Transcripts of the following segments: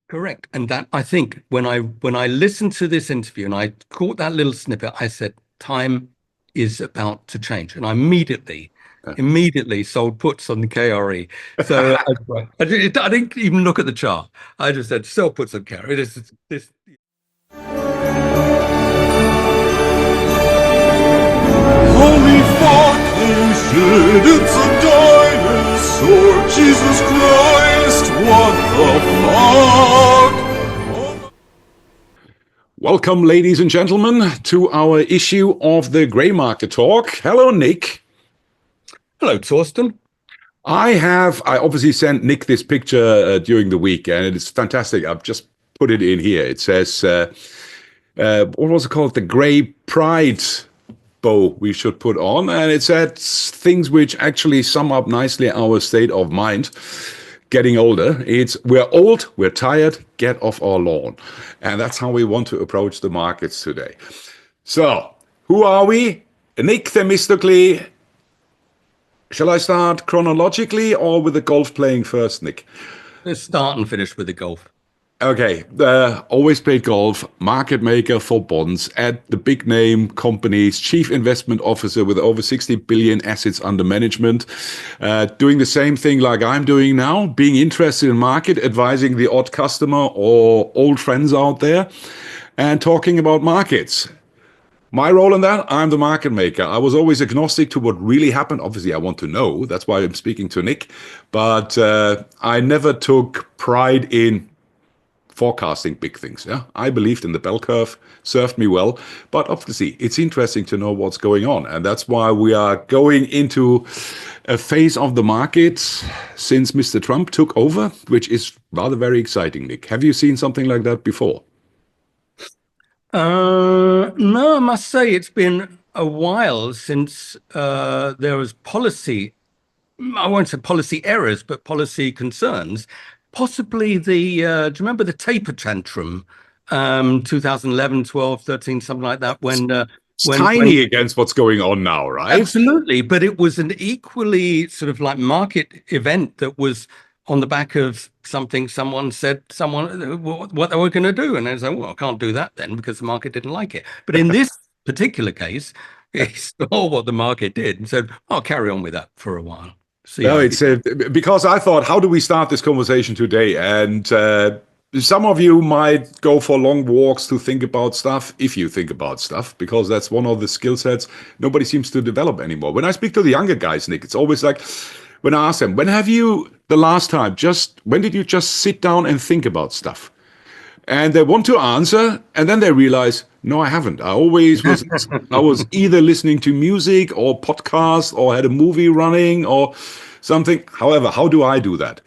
Correct. And that I think when I listened to this interview and I caught that little snippet, I said, time is about to change. And I immediately sold puts on the KRE. So I didn't even look at the chart. I just said sell puts on KRE. This Holy fuck, oh shit, it's a dinosaur! Jesus Christ, what the fuck? Welcome, ladies and gentlemen, to our issue of the Grey Market Talk. Hello, Nick. Hello, Torsten. I obviously sent Nick this picture during the week, and it's fantastic. I've just put it in here. It says, what was it called? The Grey Pride bow we should put on, and it said things which actually sum up nicely our state of mind getting older. It's we're old, we're tired, get off our lawn. And that's how we want to approach the markets today. So who are we? Nick, Themistocles. Shall I start chronologically or with the golf playing first, Nick? Let's start and finish with the golf. Okay, always played golf, market maker for bonds at the big name companies, chief investment officer with over 60 billion assets under management, doing the same thing like I'm doing now, being interested in market, advising the odd customer or old friends out there, and talking about markets. My role in that, I'm the market maker. I was always agnostic to what really happened. Obviously, I want to know. That's why I'm speaking to Nick. But I never took pride in forecasting big things. Yeah, I believed in the bell curve, served me well, but obviously it's interesting to know what's going on, and that's why we are going into a phase of the market since Mr. Trump took over, which is rather very exciting. Nick, have you seen something like that before? No, I must say it's been a while since there was policy. I won't say policy errors, but policy concerns. Possibly do you remember the taper tantrum, 2011, 12, 13, something like that, It's tiny against what's going on now, right? Absolutely, but it was an equally sort of like market event that was on the back of something someone said, what they were going to do, and they said, well, I can't do that then because the market didn't like it. But in this particular case, he saw what the market did and said, I'll carry on with that for a while. No, it's because I thought, how do we start this conversation today? And some of you might go for long walks to think about stuff, if you think about stuff, because that's one of the skill sets nobody seems to develop anymore. When I speak to the younger guys, Nick, it's always like, when I ask them, when did you just sit down and think about stuff? And they want to answer, and then they realize, no, I haven't. I was either listening to music or podcast or had a movie running or something. However, how do I do that?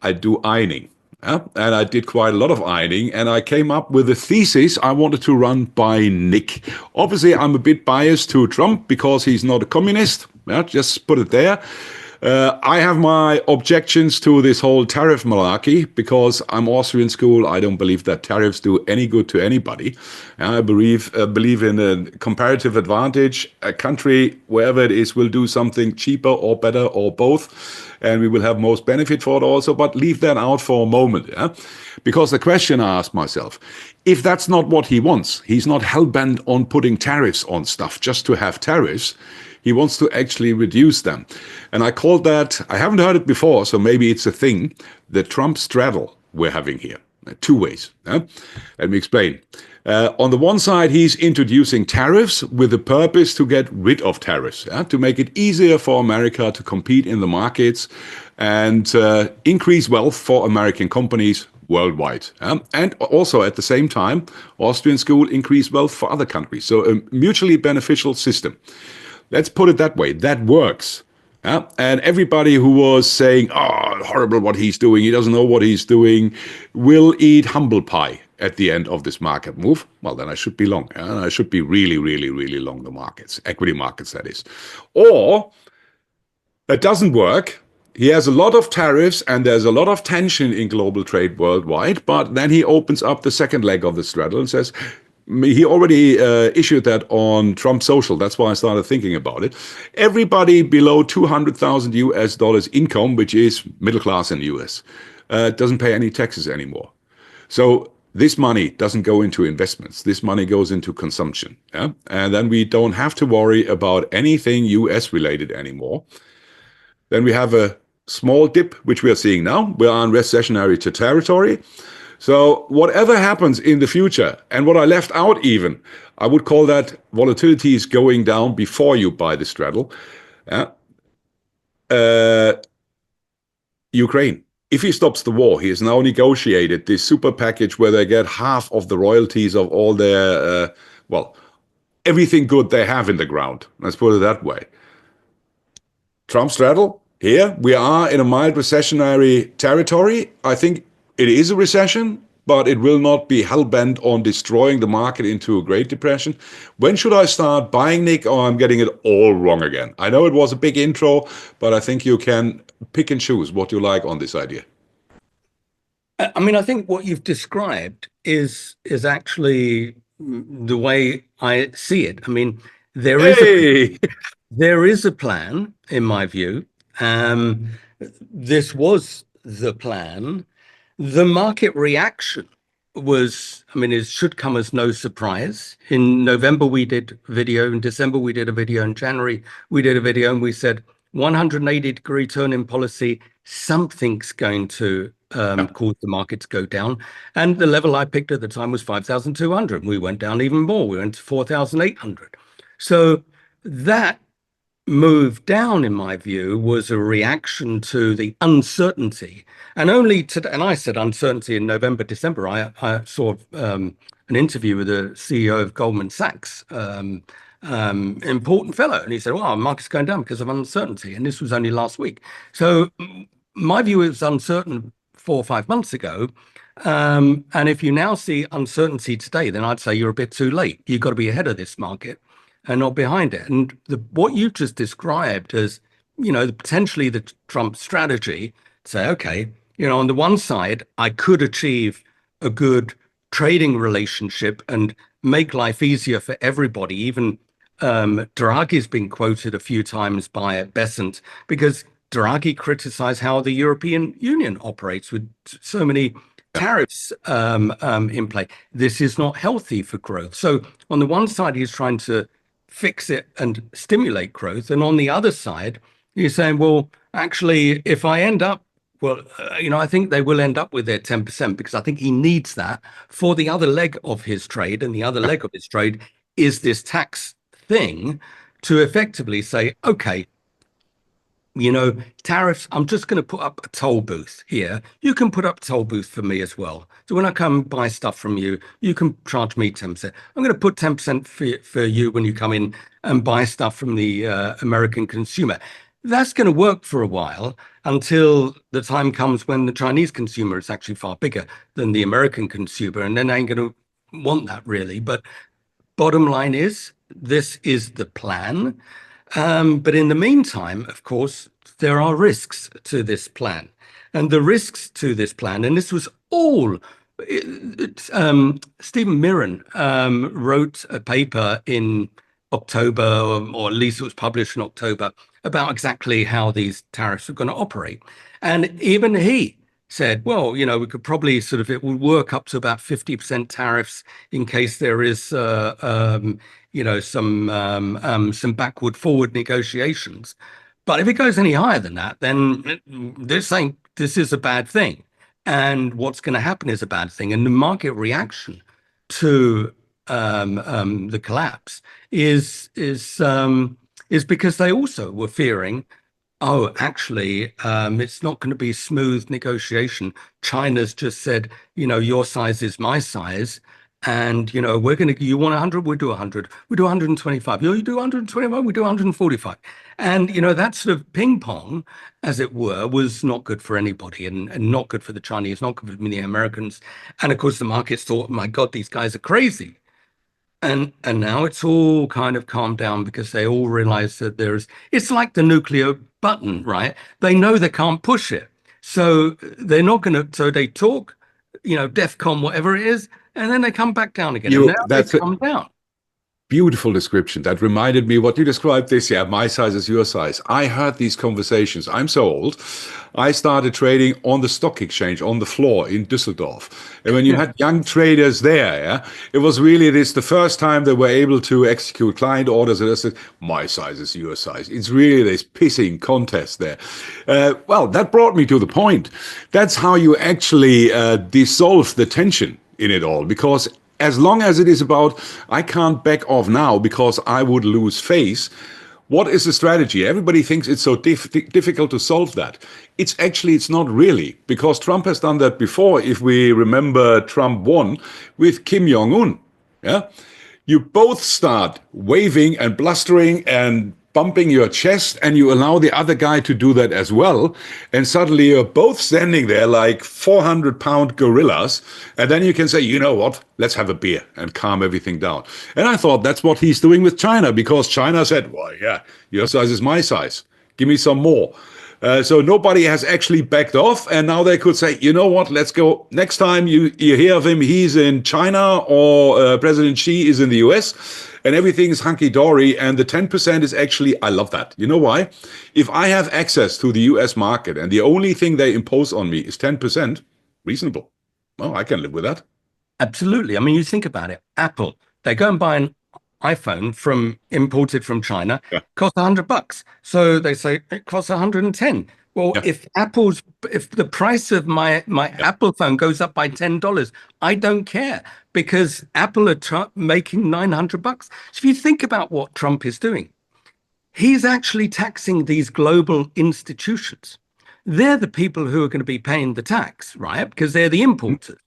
I do ironing. Yeah? And I did quite a lot of ironing, and I came up with a thesis I wanted to run by Nick. Obviously, I'm a bit biased to Trump because he's not a communist. Yeah, just put it there. I have my objections to this whole tariff malarkey because I'm Austrian school. I don't believe that tariffs do any good to anybody. And I believe in a comparative advantage. A country, wherever it is, will do something cheaper or better or both. And we will have most benefit for it also. But leave that out for a moment. Yeah? Because the question I ask myself, if that's not what he wants, he's not hell-bent on putting tariffs on stuff just to have tariffs. He wants to actually reduce them. And I called that, I haven't heard it before, so maybe it's a thing, the Trump Straddle we're having here. Two ways. Let me explain. On the one side, he's introducing tariffs with the purpose to get rid of tariffs, to make it easier for America to compete in the markets and increase wealth for American companies worldwide. And also at the same time, Austrian school increase wealth for other countries. So a mutually beneficial system. Let's put it that way. That works. And everybody who was saying, oh, horrible what he's doing, he doesn't know what he's doing, will eat humble pie at the end of this market move. Well, then I should be long. I should be really, really, really long the markets, equity markets, that is. Or that doesn't work. He has a lot of tariffs and there's a lot of tension in global trade worldwide. But then he opens up the second leg of the straddle and says, he already issued that on Trump Social. That's why I started thinking about it. Everybody below 200,000 US dollars income, which is middle class in the US, doesn't pay any taxes anymore. So this money doesn't go into investments. This money goes into consumption. Yeah? And then we don't have to worry about anything US related anymore. Then we have a small dip, which we are seeing now. We are in recessionary territory. So whatever happens in the future, and what I left out even, I would call that volatility is going down before you buy the straddle. Yeah. Ukraine. If he stops the war, he has now negotiated this super package where they get half of the royalties of all their, everything good they have in the ground. Let's put it that way. Trump straddle. Here we are in a mild recessionary territory. I think it is a recession, but it will not be hell-bent on destroying the market into a Great Depression. When should I start buying, Nic, or I'm getting it all wrong again? I know it was a big intro, but I think you can pick and choose what you like on this idea. I mean, I think what you've described is actually the way I see it. I mean, there is a plan, in my view. This was the plan. The market reaction was, I mean, it should come as no surprise. In November, we did video. In December, we did a video. In January, we did a video, and we said 180-degree turn in policy, something's going to cause the market to go down. And the level I picked at the time was 5,200. We went down even more. We went to 4,800. So that move down, in my view, was a reaction to the uncertainty. And only today, and I said uncertainty in November, December. I saw an interview with the CEO of Goldman Sachs, important fellow, and he said, well, our market's going down because of uncertainty. And this was only last week. So my view is uncertain 4 or 5 months ago. And if you now see uncertainty today, then I'd say you're a bit too late. You've got to be ahead of this market and not behind it. And what you just described as, potentially the Trump strategy, say, okay, on the one side, I could achieve a good trading relationship and make life easier for everybody. Even Draghi's been quoted a few times by Besant because Draghi criticized how the European Union operates with so many tariffs in play. This is not healthy for growth. So on the one side, he's trying to fix it and stimulate growth. And on the other side, you're saying, well, actually, if I end up, I think they will end up with their 10% because I think he needs that for the other leg of his trade. And the other leg of his trade is this tax thing to effectively say, okay, tariffs, I'm just going to put up a toll booth here. You can put up a toll booth for me as well. So when I come buy stuff from you, you can charge me 10%. I'm going to put 10% for you when you come in and buy stuff from the American consumer. That's going to work for a while until the time comes when the Chinese consumer is actually far bigger than the American consumer. And then they ain't going to want that really. But bottom line is, this is the plan. But in the meantime, of course, there are risks to this plan. And the risks to this plan, and this was all, Stephen Mirren wrote a paper in October, or at least it was published in October, about exactly how these tariffs are going to operate. And even he said, well, we could probably it would work up to about 50% tariffs in case there is some backward forward negotiations. But if it goes any higher than that, then they're saying this is a bad thing. And what's going to happen is a bad thing. And the market reaction to the collapse is because they also were fearing, oh, actually, it's not going to be smooth negotiation. China's just said, your size is my size. And, you want 100, we do 100. We do 125. You do 125, we do 145. And, that sort of ping pong, as it were, was not good for anybody and not good for the Chinese, not good for the Americans. And of course, the markets thought, my God, these guys are crazy. And now it's all kind of calmed down because they all realize that it's like the nuclear button, right? They know they can't push it. So they're not going to, so they talk, DEFCON, whatever it is, and then they come back down again. And now they've come down. Beautiful description. That reminded me what you described this year. My size is your size. I heard these conversations. I'm so old. I started trading on the stock exchange on the floor in Düsseldorf. And when you had young traders there, yeah, it was really this the first time they were able to execute client orders. And I said, my size is your size. It's really this pissing contest there. Well, that brought me to the point. That's how you actually dissolve the tension in it all, because as long as it is about, I can't back off now because I would lose face. What is the strategy? Everybody thinks it's so difficult to solve that. It's not really, because Trump has done that before. If we remember, Trump won with Kim Jong-un. Yeah, you both start waving and blustering and bumping your chest, and you allow the other guy to do that as well. And suddenly you're both standing there like 400-pound gorillas. And then you can say, you know what, let's have a beer and calm everything down. And I thought that's what he's doing with China, because China said, well, yeah, your size is my size. Give me some more. So nobody has actually backed off. And now they could say, you know what, let's go. Next time you hear of him, he's in China, or President Xi is in the US. And everything is hunky-dory, and the 10% is actually, I love that. You know why? If I have access to the US market and the only thing they impose on me is 10%, reasonable. Well, I can live with that. Absolutely. I mean, you think about it. Apple, they go and buy an iPhone imported from China, costs $100. So they say it costs 110. Well, if the price of my Apple phone goes up by $10, I don't care, because Apple are making $900. So if you think about what Trump is doing, he's actually taxing these global institutions. They're the people who are going to be paying the tax, right? Because they're the importers.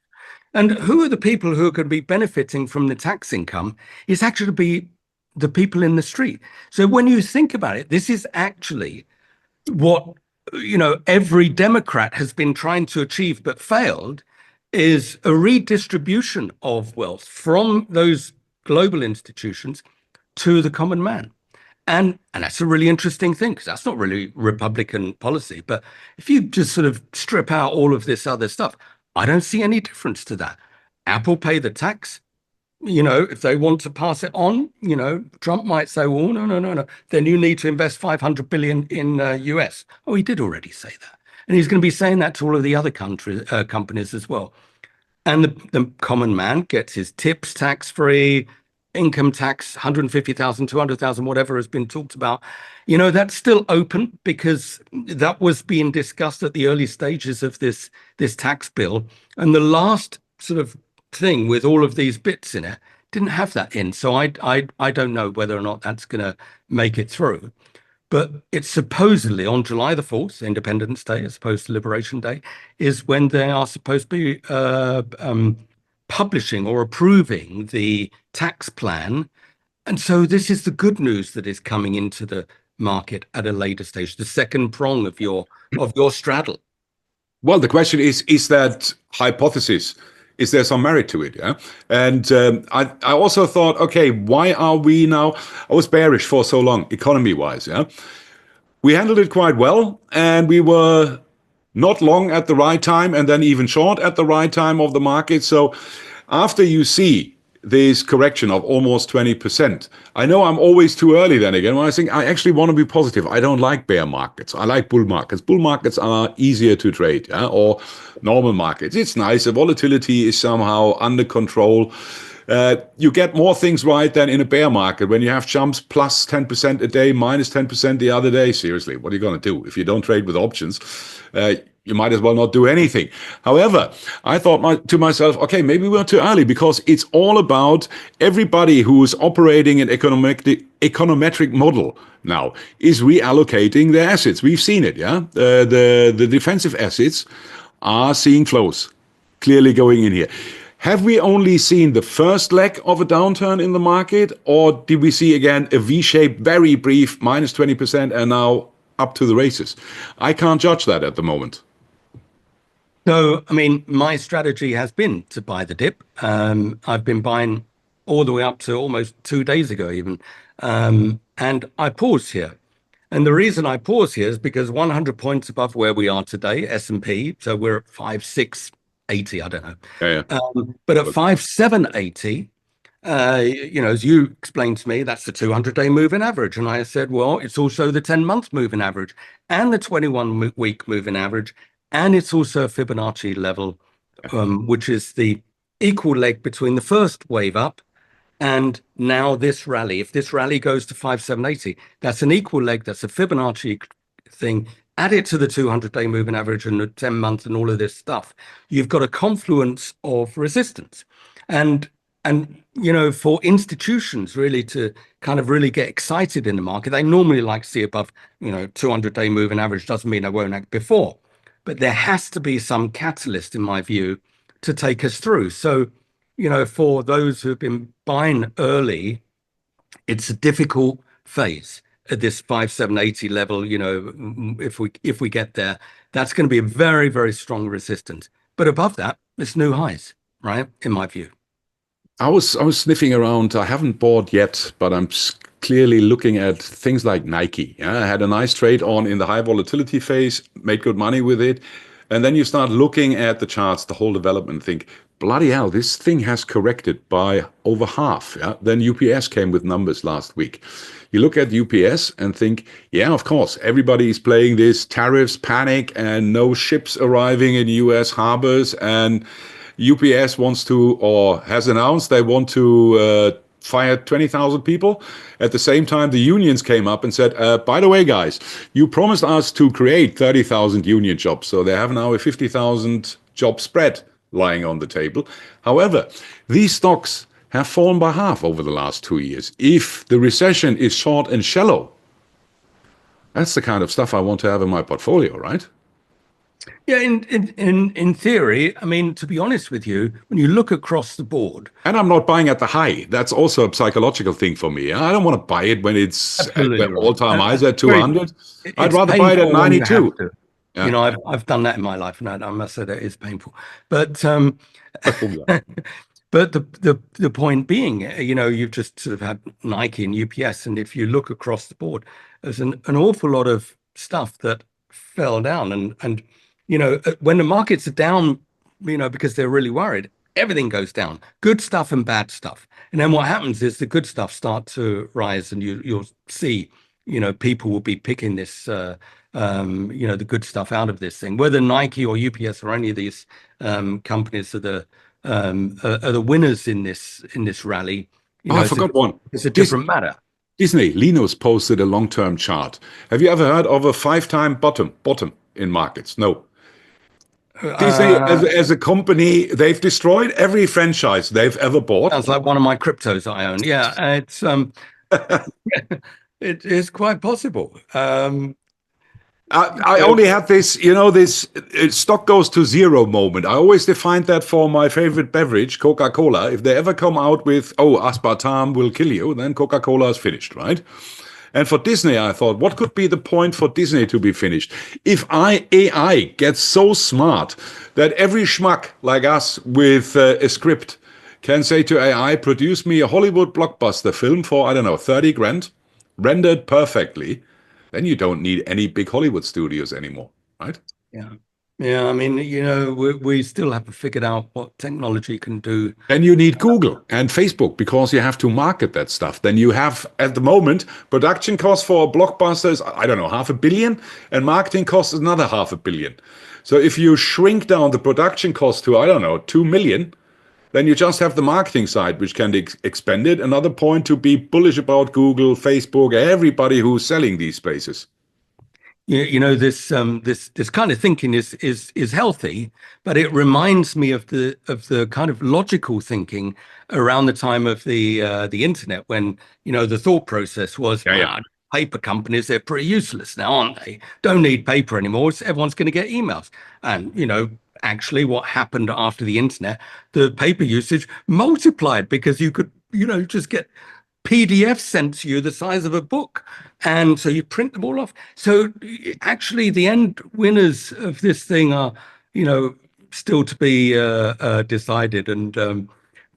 And who are the people who are going to be benefiting from the tax income? It's actually to be the people in the street. So when you think about it, this is actually what, you know, every Democrat has been trying to achieve but failed, is a redistribution of wealth from those global institutions to the common man. And that's a really interesting thing, because that's not really Republican policy. But if you just sort of strip out all of this other stuff, I don't see any difference to that. Apple pay the tax. You know, if they want to pass it on, you know, Trump might say, well, no. Then you need to invest 500 billion in US. Oh, he did already say that. And he's going to be saying that to all of the other companies as well. And the common man gets his tips tax-free, income tax, 150,000, 200,000, whatever has been talked about. You know, that's still open, because that was being discussed at the early stages of this tax bill. And the last sort of thing with all of these bits in it didn't have that in. So I don't know whether or not that's going to make it through. But it's supposedly on July the 4th, Independence Day, as opposed to Liberation Day, is when they are supposed to be publishing or approving the tax plan. And so this is the good news that is coming into the market at a later stage, the second prong of your straddle. Well, the question is that hypothesis, is there some merit to it? Yeah. And I also thought, okay, why are we now? I was bearish for so long, economy-wise. Yeah. We handled it quite well, and we were not long at the right time, and then even short at the right time of the market. So after you see this correction of almost 20%, I know I'm always too early then again, when I think I actually want to be positive. I don't like bear markets. I like bull markets. Bull markets are easier to trade, yeah? Or normal markets. It's nice. The volatility is somehow under control. You get more things right than in a bear market when you have jumps plus 10% a day, minus 10% the other day. Seriously, what are you going to do? If you don't trade with options, you might as well not do anything. However, I thought to myself, okay, maybe we're too early, because it's all about everybody who is operating an econometric model now is reallocating their assets. We've seen it, yeah? The defensive assets are seeing flows clearly going in here. Have we only seen the first leg of a downturn in the market, or did we see again a V-shaped, very brief minus 20% and now up to the races? I can't judge that at the moment. So, I mean, my strategy has been to buy the dip. I've been buying all the way up to almost 2 days ago even. And I paused here. And the reason I pause here is because 100 points above where we are today, S&P, so we're at 5,680, I don't know. Yeah. But at 5,780, As you explained to me, that's the 200-day moving average. And I said, well, it's also the 10-month moving average and the 21-week moving average. And it's also a Fibonacci level, which is the equal leg between the first wave up and now this rally. If this rally goes to 5,780, that's an equal leg. That's a Fibonacci thing. Add it to the 200-day moving average and the 10-month and all of this stuff. You've got a confluence of resistance. And for institutions really to kind of really get excited in the market, they normally like to see above 200-day moving average. Doesn't mean they won't act before, but there has to be some catalyst, in my view, to take us through. So for those who've been buying early, it's a difficult phase at this 5,780 level. If we get there, that's going to be a very, very strong resistance. But above that, it's new highs, right? In my view. I was sniffing around. I haven't bought yet, but I'm clearly looking at things like Nike. Yeah? I had a nice trade on in the high volatility phase, made good money with it. And then you start looking at the charts, the whole development, think, bloody hell, this thing has corrected by over half. Yeah? Then UPS came with numbers last week. You look at UPS and think, yeah, of course, everybody is playing this tariffs panic and no ships arriving in US harbors, and UPS wants to, or has announced they want to fire 20,000 people. At the same time, the unions came up and said, by the way, guys, you promised us to create 30,000 union jobs. So they have now a 50,000 job spread lying on the table. However, these stocks have fallen by half over the last 2 years. If the recession is short and shallow, that's the kind of stuff I want to have in my portfolio, right? Yeah, in theory, I mean, to be honest with you, when you look across the board, and I'm not buying at the high. That's also a psychological thing for me. I don't want to buy it when it's at the all-time highs at 200. I'd rather buy it at 92. Yeah. I've done that in my life, and I must say that is painful. But but the point being, you've just sort of had Nike and UPS, and if you look across the board, there's an awful lot of stuff that fell down, and when the markets are down, because they're really worried, everything goes down, good stuff and bad stuff. And then what happens is the good stuff start to rise, and you'll see, people will be picking this, the good stuff out of this thing. Whether Nike or UPS or any of these companies are the winners in this rally, I forgot one. It's a different matter. Disney, Linus posted a long-term chart. Have you ever heard of a 5-time bottom in markets? No. Disney, as a company, they've destroyed every franchise they've ever bought. Sounds like one of my cryptos I own. Yeah, it's it is quite possible. I only had this, this stock goes to zero moment. I always defined that for my favorite beverage, Coca-Cola. If they ever come out with, aspartame will kill you, then Coca-Cola is finished, right? And for Disney, I thought, what could be the point for Disney to be finished? If AI gets so smart that every schmuck like us with a script can say to AI, produce me a Hollywood blockbuster film for, I don't know, 30 grand, rendered perfectly, then you don't need any big Hollywood studios anymore, right? Yeah. Yeah, I mean, we still haven't figured out what technology can do. Then you need Google and Facebook because you have to market that stuff. Then you have, at the moment, production costs for a blockbuster is, I don't know, $500 million, and marketing costs is another $500 million. So if you shrink down the production cost to, I don't know, 2 million, then you just have the marketing side, which can be expanded. Another point to be bullish about Google, Facebook, everybody who's selling these spaces. This kind of thinking is healthy, but it reminds me of the kind of logical thinking around the time of the internet, when the thought process was, paper companies, they're pretty useless now, aren't they? Don't need paper anymore. Everyone's going to get emails. And actually, what happened after the internet, the paper usage multiplied because you could just get PDF sent to you the size of a book, and so you print them all off. So actually, the end winners of this thing are, still to be decided. And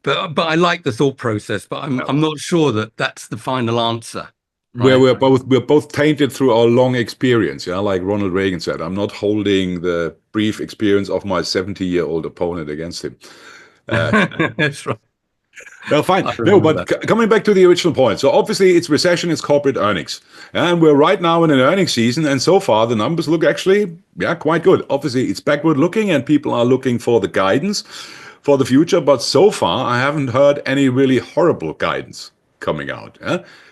but I like the thought process, but I'm not sure that that's the final answer. Right? Where we're both tainted through our long experience. Yeah, like Ronald Reagan said, I'm not holding the brief experience of my 70-year-old opponent against him. That's right. No, fine. I No, remember but that. coming back to the original point. So obviously it's recession, it's corporate earnings. And we're right now in an earnings season. And so far the numbers look actually, yeah, quite good. Obviously it's backward looking and people are looking for the guidance for the future. But so far I haven't heard any really horrible guidance coming out.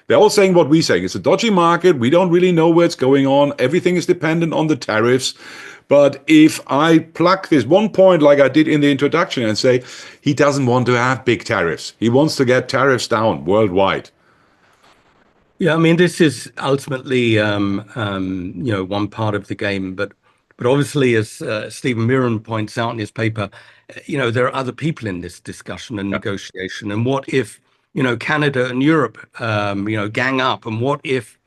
They're all saying what we're saying. It's a dodgy market. We don't really know where it's going on. Everything is dependent on the tariffs. But if I pluck this one point like I did in the introduction and say he doesn't want to have big tariffs, he wants to get tariffs down worldwide. Yeah, I mean, this is ultimately, one part of the game, but obviously, as Stephen Miran points out in his paper, there are other people in this discussion and Yeah, negotiation. And what if, Canada and Europe, gang up, and what if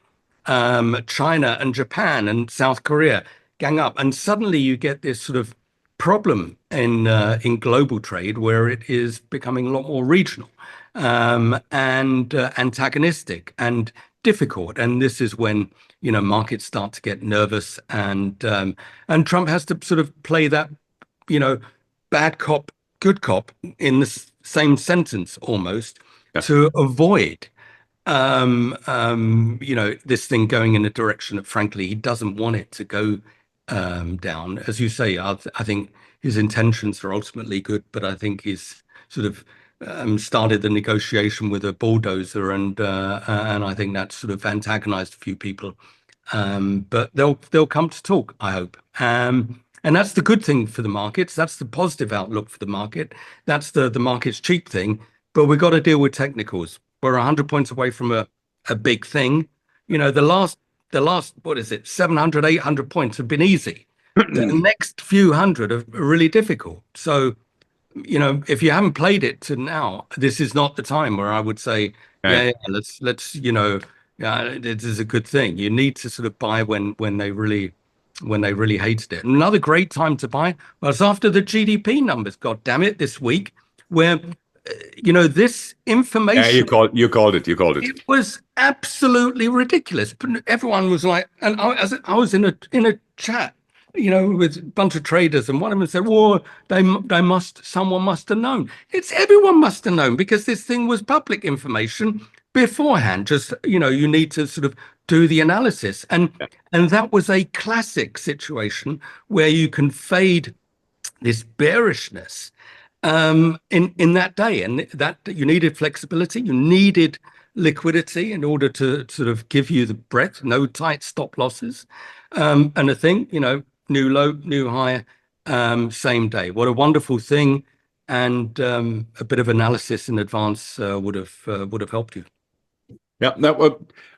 China and Japan and South Korea gang up, and suddenly you get this sort of problem in global trade where it is becoming a lot more regional and antagonistic and difficult. And this is when markets start to get nervous, and Trump has to sort of play that you know bad cop, good cop in the same sentence almost yeah, to avoid this thing going in a direction that, frankly, he doesn't want it to go down. As you say, I think his intentions are ultimately good, but I think he's sort of started the negotiation with a bulldozer, and I think that's sort of antagonized a few people. But they'll come to talk, I hope. And that's the good thing for the markets. That's the positive outlook for the market. That's the market's cheap thing. But we've got to deal with technicals. We're 100 points away from a big thing. The last, what is it, 700, 800 points have been easy. The next few hundred are really difficult. So, if you haven't played it to now, this is not the time where I would say, yeah. yeah, yeah, this is a good thing. You need to sort of buy when they really hated it. Another great time to buy was after the GDP numbers, God damn it, this week, where this Yeah, information, you called it. it was absolutely ridiculous. But everyone was like, and I was in a chat, with a bunch of traders, and one of them said, "Well, someone must have known." It's everyone must have known because this thing was public information beforehand. Just you need to sort of do the analysis, and that was a classic situation where you can fade this bearishness in that day, and that you needed flexibility, you needed liquidity in order to sort of give you the breadth, no tight stop losses, and I think new low, new high, same day. What a wonderful thing, and a bit of analysis in advance would have helped you. Yeah,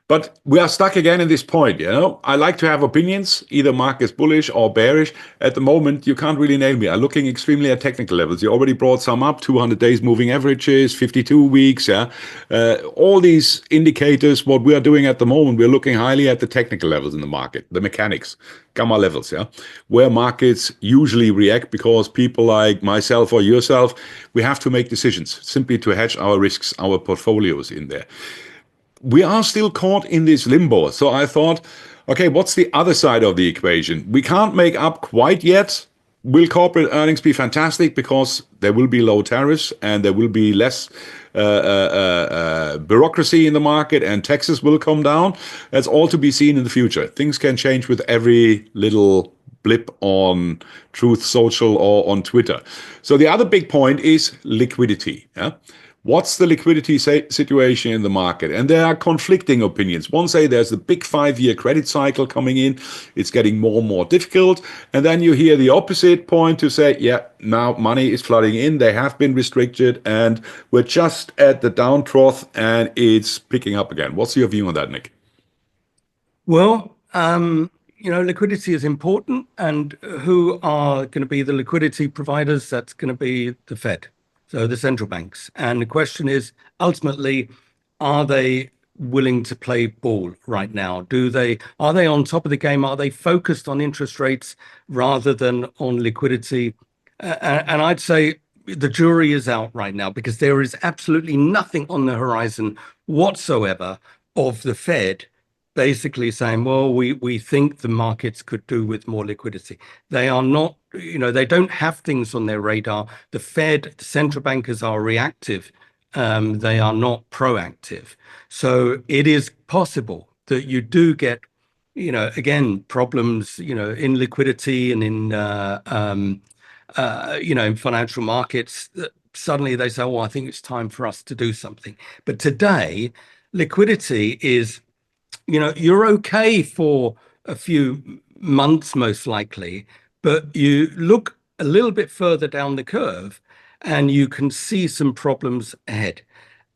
but we are stuck again in this point. I like to have opinions, either market bullish or bearish. At the moment, you can't really nail me. I'm looking extremely at technical levels. You already brought some up: 200 days moving averages, 52 weeks. Yeah, all these indicators. What we are doing at the moment, we're looking highly at the technical levels in the market, the mechanics, gamma levels. Yeah, where markets usually react because people like myself or yourself, we have to make decisions simply to hedge our risks, our portfolios in there. We are still caught in this limbo. So I thought, okay, what's the other side of the equation? We can't make up quite yet. Will corporate earnings be fantastic because there will be low tariffs and there will be less bureaucracy in the market and taxes will come down? That's all to be seen in the future. Things can change with every little blip on Truth Social or on Twitter. So the other big point is liquidity. Yeah? What's the liquidity situation in the market? And there are conflicting opinions. One say there's the big 5-year credit cycle coming in. It's getting more and more difficult. And then you hear the opposite point to say, yeah, now money is flooding in. They have been restricted and we're just at the down trough and it's picking up again. What's your view on that, Nic? Well, liquidity is important, and who are going to be the liquidity providers? That's going to be the Fed, so the central banks. And the question is, ultimately, are they willing to play ball right now? Are they on top of the game? Are they focused on interest rates rather than on liquidity? And I'd say the jury is out right now because there is absolutely nothing on the horizon whatsoever of the Fed basically saying, well, we think the markets could do with more liquidity. They are not, they don't have things on their radar. The Fed, the central bankers are reactive They are not proactive. So it is possible that you do get, again, problems, in liquidity and in financial markets. That suddenly they say, "Oh, I think it's time for us to do something." But today, liquidity is, you're okay for a few months, most likely, but you look a little bit further down the curve and you can see some problems ahead.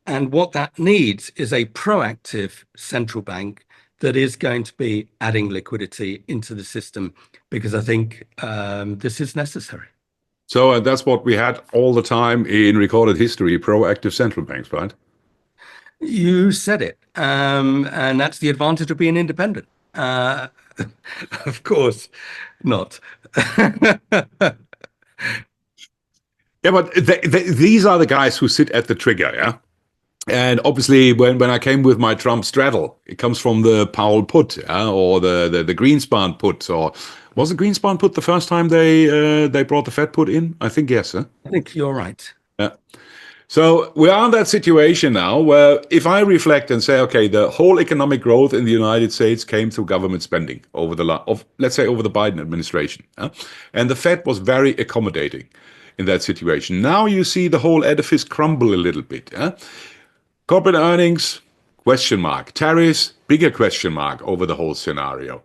And what that needs is a proactive central bank that is going to be adding liquidity into the system, because I think this is necessary. So that's what we had all the time in recorded history, proactive central banks, right? You said it. And that's the advantage of being independent. Uh, of course not. Yeah, but these are the guys who sit at the trigger, yeah? And obviously, when I came with my Trump Straddle, it comes from the Powell Put, yeah? Or the Greenspan Put. Or was the Greenspan Put the first time they brought the Fed put in? I think yes, huh? I think you're right. Yeah. So we are in that situation now where if I reflect and say, okay, the whole economic growth in the United States came through government spending over let's say over the Biden administration. And the Fed was very accommodating in that situation. Now you see the whole edifice crumble a little bit. Corporate earnings, question mark. Tariffs, bigger question mark over the whole scenario.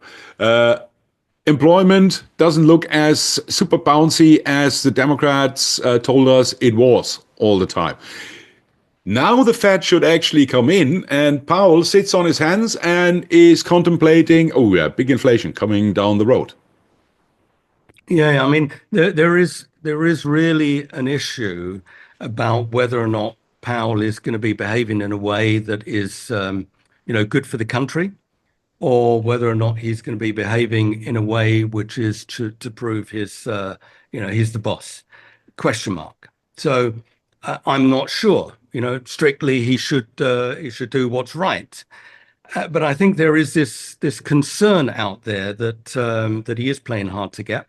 Employment doesn't look as super bouncy as the Democrats told us it was all the time. Now the Fed should actually come in, and Powell sits on his hands and is contemplating, oh yeah, big inflation coming down the road. Yeah, I mean, there is really an issue about whether or not Powell is going to be behaving in a way that is, good for the country, or whether or not he's going to be behaving in a way which is to prove he's the boss. Question mark. So I'm not sure. Strictly he should do what's right. But I think there is this concern out there that he is playing hard to get,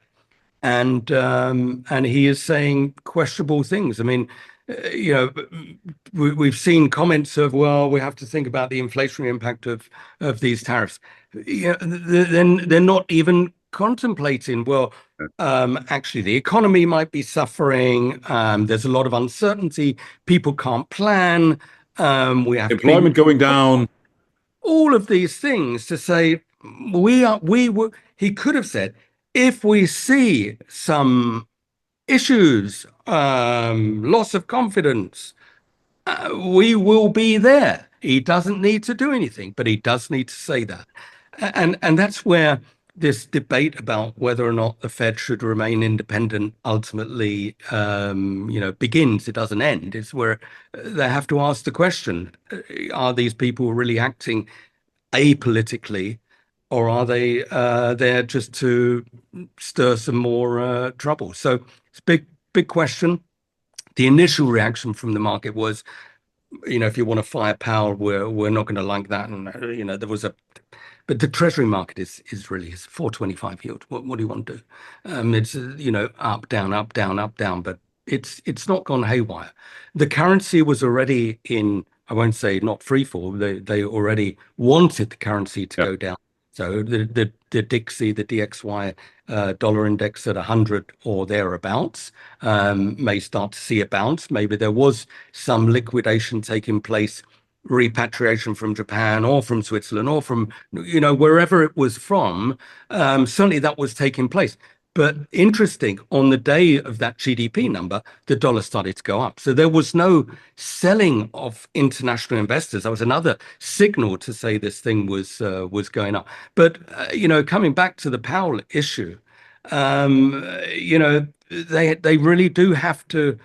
and he is saying questionable things. I mean, we've seen comments of, well, we have to think about the inflationary impact of these tariffs. Then they're not even contemplating, well, actually the economy might be suffering. There's a lot of uncertainty. People can't plan. We have to be Employment going down. all of these things to say he could have said, if we see some issues, loss of confidence, we will be there. He doesn't need to do anything, but he does need to say that. And that's where this debate about whether or not the Fed should remain independent ultimately, begins. It doesn't end. It's where they have to ask the question, are these people really acting apolitically, or are they there just to stir some more trouble? So it's a big question. The initial reaction from the market was, if you want to fire Powell, we're not going to like that. And there was but the Treasury market is really 4.25 yield. What do you want to do? It's up, down, up, down, up, down, but it's not gone haywire. The currency was already in, I won't say not free fall. They already wanted the currency to go down. So the Dixie, the DXY dollar index at 100 or thereabouts may start to see a bounce. Maybe there was some liquidation taking place, repatriation from Japan or from Switzerland or from wherever it was from. Certainly that was taking place. But interesting, on the day of that GDP number, the dollar started to go up. So there was no selling of international investors. That was another signal to say this thing was going up. But coming back to the Powell issue, they really do have to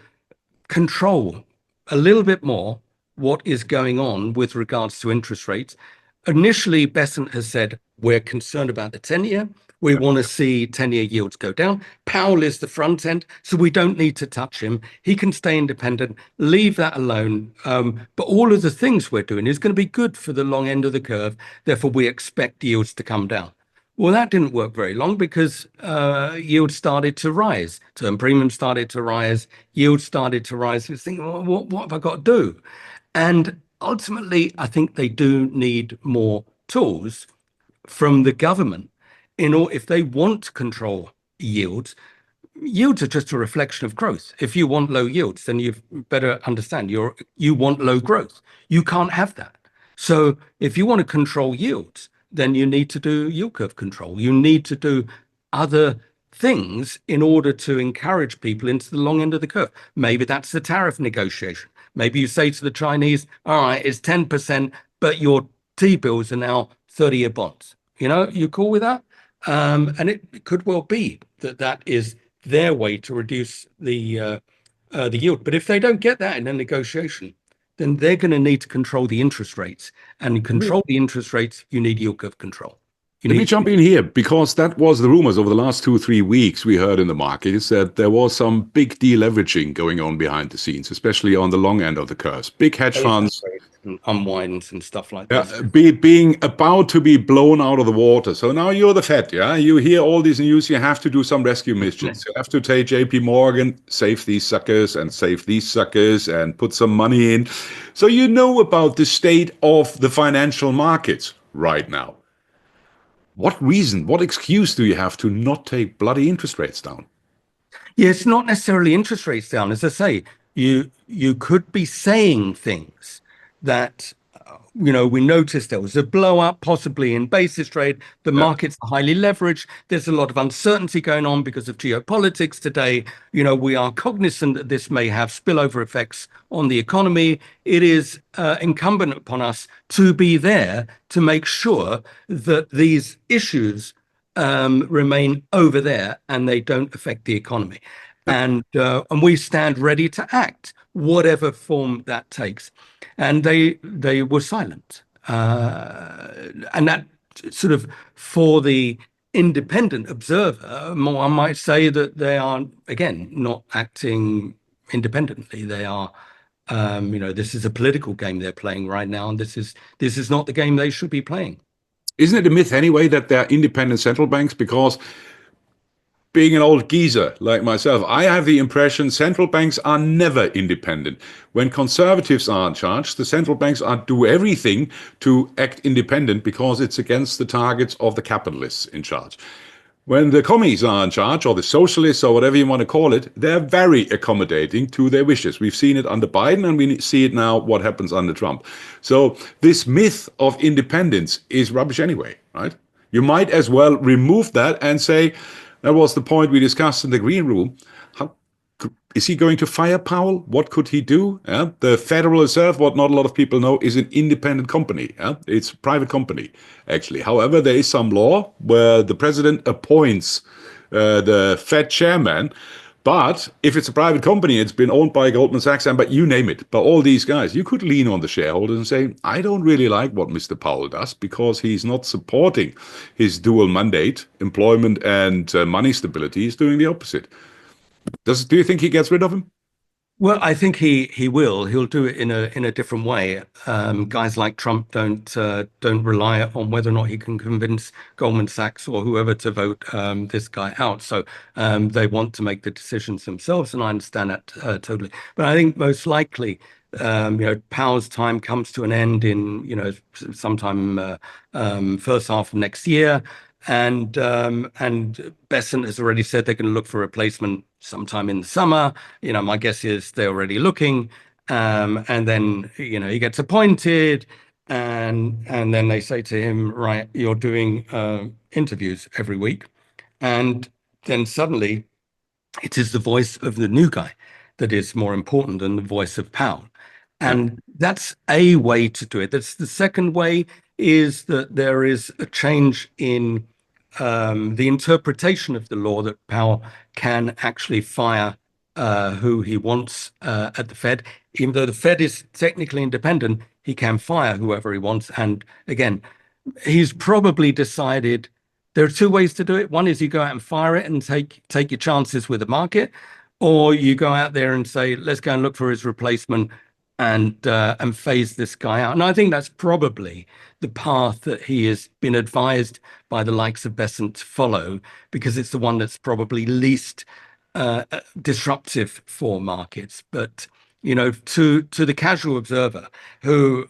control a little bit more what is going on with regards to interest rates. Initially, Besant has said, we're concerned about the 10-year. We want to see 10-year yields go down. Powell is the front end, so we don't need to touch him. He can stay independent, leave that alone. But all of the things we're doing is going to be good for the long end of the curve. Therefore, we expect yields to come down. Well, that didn't work very long because yield started to rise, term premium started to rise, yield started to rise. You think, well, what have I got to do? And ultimately, I think they do need more tools from the government if they want to control yields. Yields are just a reflection of growth. If you want low yields, then you better understand you want low growth. You can't have that. So if you want to control yields, then you need to do yield curve control. You need to do other things in order to encourage people into the long end of the curve. Maybe that's the tariff negotiation. Maybe you say to the Chinese, all right, it's 10%, but your T-bills are now 30-year bonds. You cool with that? And it could well be that is their way to reduce the yield. But if they don't get that in a negotiation, then they're going to need to control the interest rates. And control the interest rates, you need yield curve control. Let me jump in here, because that was the rumors over the last 2 or 3 weeks we heard in the market, is that there was some big deleveraging going on behind the scenes, especially on the long end of the curves. Big hedge funds and unwinds and stuff like yeah, that. being about to be blown out of the water. So now you're the Fed, yeah? You hear all these news, you have to do some rescue missions. You have to take JP Morgan, save these suckers and save these suckers and put some money in. So you know about the state of the financial markets right now. What reason, what excuse do you have to not take bloody interest rates down? Yeah, it's not necessarily interest rates down. As I say, you could be saying things that we noticed there was a blow up possibly in basis trade. The Yeah. markets are highly leveraged. There's a lot of uncertainty going on because of geopolitics today. We are cognizant that this may have spillover effects on the economy. It is incumbent upon us to be there to make sure that these issues remain over there and they don't affect the economy. And we stand ready to act, whatever form that takes. And they were silent. And that sort of, for the independent observer, I might say that they are, again, not acting independently. They are, this is a political game they're playing right now, and this is not the game they should be playing. Isn't it a myth anyway that they're independent central banks? Because being an old geezer like myself, I have the impression central banks are never independent. When conservatives are in charge, the central banks do everything to act independent because it's against the targets of the capitalists in charge. When the commies are in charge, or the socialists, or whatever you want to call it, they're very accommodating to their wishes. We've seen it under Biden, and we see it now what happens under Trump. So this myth of independence is rubbish anyway, right? You might as well remove that and say, that was the point we discussed in the green room. Is he going to fire Powell? What could he do? Yeah? The Federal Reserve, what not a lot of people know, is an independent company. Yeah? It's a private company, actually. However, there is some law where the president appoints the Fed chairman. But if it's a private company, it's been owned by Goldman Sachs, but you name it, by all these guys, you could lean on the shareholders and say, I don't really like what Mr. Powell does because he's not supporting his dual mandate, employment and money stability. He's doing the opposite. Do you think he gets rid of him? Well, I think he will. He'll do it in a different way. Guys like Trump don't rely on whether or not he can convince Goldman Sachs or whoever to vote this guy out. So they want to make the decisions themselves, and I understand that totally. But I think most likely, Powell's time comes to an end in sometime first half of next year. And Bessent has already said they're going to look for a replacement sometime in the summer. My guess is they're already looking. And then, he gets appointed, and then they say to him, right, you're doing interviews every week. And then suddenly it is the voice of the new guy that is more important than the voice of Powell. And that's a way to do it. That's the second way, is that there is a change in the interpretation of the law, that Powell can actually fire who he wants at the Fed. Even though the Fed is technically independent, he can fire whoever he wants. And again, he's probably decided there are two ways to do it. One is you go out and fire it and take your chances with the market, or you go out there and say, let's go and look for his replacement and phase this guy out. And I think that's probably the path that he has been advised by the likes of Besant to follow, because it's the one that's probably least disruptive for markets. But to the casual observer, who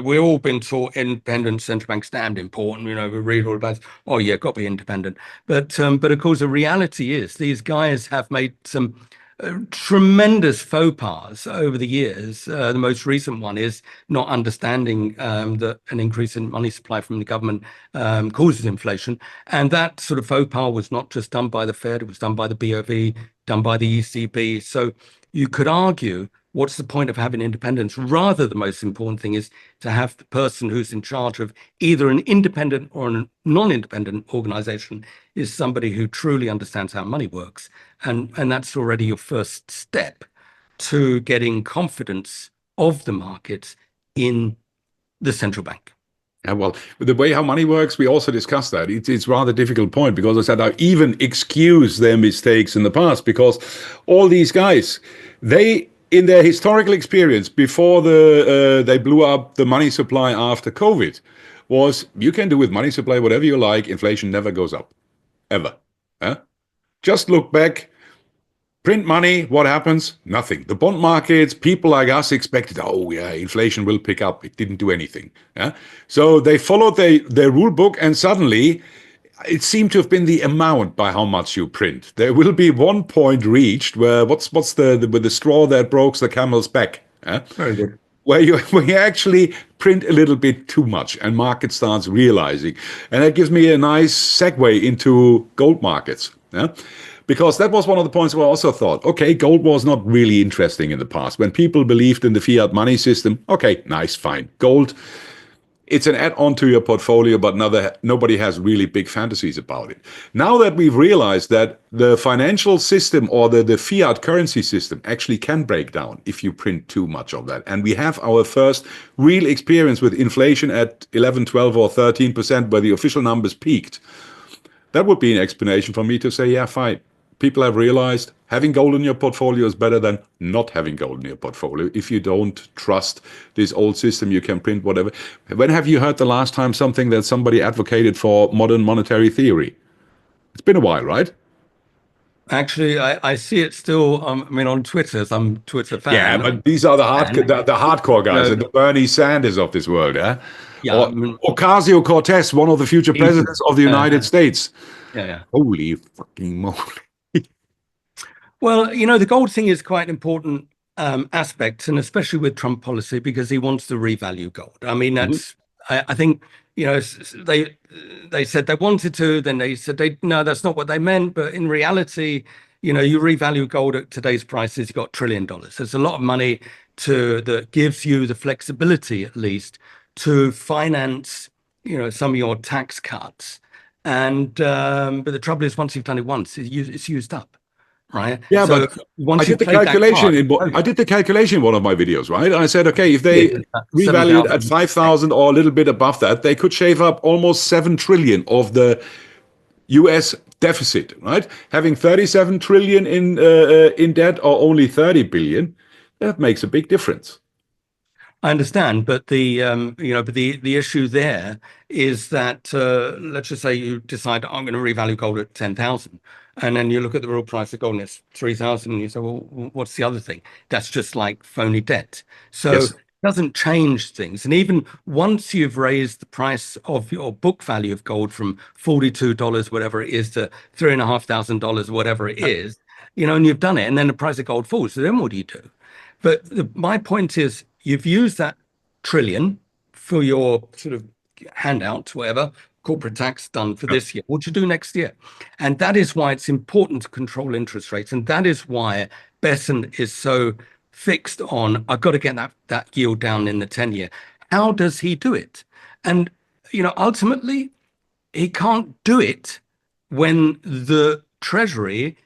we've all been taught independent central banks damned important. We read all about, oh yeah, got to be independent. But of course, the reality is these guys have made some tremendous faux pas over the years. The most recent one is not understanding that an increase in money supply from the government causes inflation. And that sort of faux pas was not just done by the Fed, it was done by the BOV, done by the ECB. So you could argue, what's the point of having independence? Rather, the most important thing is to have the person who's in charge of either an independent or a non-independent organization is somebody who truly understands how money works. And that's already your first step to getting confidence of the markets in the central bank. Yeah, well, the way how money works, we also discussed that. It's rather difficult point, because I said I even excuse their mistakes in the past, because all these guys, they, in their historical experience before they blew up the money supply after COVID, was you can do with money supply whatever you like, inflation never goes up, ever. Just look back. Print money, what happens? Nothing. The bond markets, people like us expected, oh yeah, inflation will pick up. It didn't do anything. So they followed their rule book, and suddenly it seemed to have been the amount by how much you print. There will be one point reached where what's the straw that broke the camel's back? Very good. Where you actually print a little bit too much, and market starts realizing. And that gives me a nice segue into gold markets. Because that was one of the points where I also thought, okay, gold was not really interesting in the past. When people believed in the fiat money system, okay, nice, fine. Gold, it's an add-on to your portfolio, but nobody has really big fantasies about it. Now that we've realized that the financial system or the fiat currency system actually can break down if you print too much of that. And we have our first real experience with inflation at 11, 12 or 13%, where the official numbers peaked. That would be an explanation for me to say, yeah, fine. People have realized having gold in your portfolio is better than not having gold in your portfolio. If you don't trust this old system, you can print whatever. When have you heard the last time that somebody advocated for modern monetary theory? It's been a while, right? Actually, I see it still. On Twitter, I'm a Twitter fan. Yeah, but these are the hardcore guys, the Bernie Sanders of this world, or Ocasio-Cortez, one of the future presidents of the United States. Yeah. Holy fucking moly. Well, the gold thing is quite an important aspect, and especially with Trump policy, because he wants to revalue gold. I mean, that's, I think, they said they wanted to, then they said no, that's not what they meant. But in reality, you revalue gold at today's prices, you've got $1 trillion. There's a lot of money that gives you the flexibility, at least, to finance, some of your tax cuts. And but the trouble is, once you've done it once, it's used up. Right. Yeah, so but I did the calculation. I did the calculation in one of my videos, right? I said, okay, if they revalued at 5,000 or a little bit above that, they could shave up almost 7 trillion of the U.S. deficit, right? Having 37 trillion in debt or only 30 billion, that makes a big difference. I understand, but the issue there is that let's just say you decide I'm going to revalue gold at 10,000. And then you look at the real price of gold and it's 3,000, and you say, well, what's the other thing? That's just like phony debt. So it doesn't change things. And even once you've raised the price of your book value of gold from $42, whatever it is, to $3,500, whatever it is, and you've done it, and then the price of gold falls. So then what do you do? But my point is, you've used that trillion for your sort of handouts, whatever, corporate tax done for this year. What do you do next year? And that is why it's important to control interest rates. And that is why Besant is so fixed on, I've got to get that yield down in the 10-year. How does he do it? And, ultimately, he can't do it when the Treasury,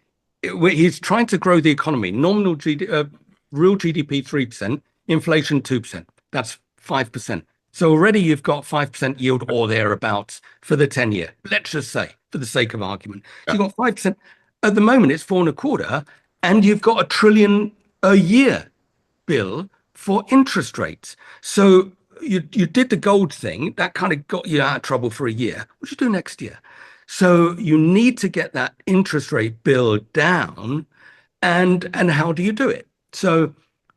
he's trying to grow the economy. Nominal real GDP 3%, inflation 2%. That's 5%. So already you've got 5% yield or thereabouts for the 10-year. Let's just say, for the sake of argument, you've got 5%. At the moment, it's 4.25, and you've got $1 trillion a year bill for interest rates. So you did the gold thing that kind of got you out of trouble for a year. What do you do next year? So you need to get that interest rate bill down, and how do you do it? So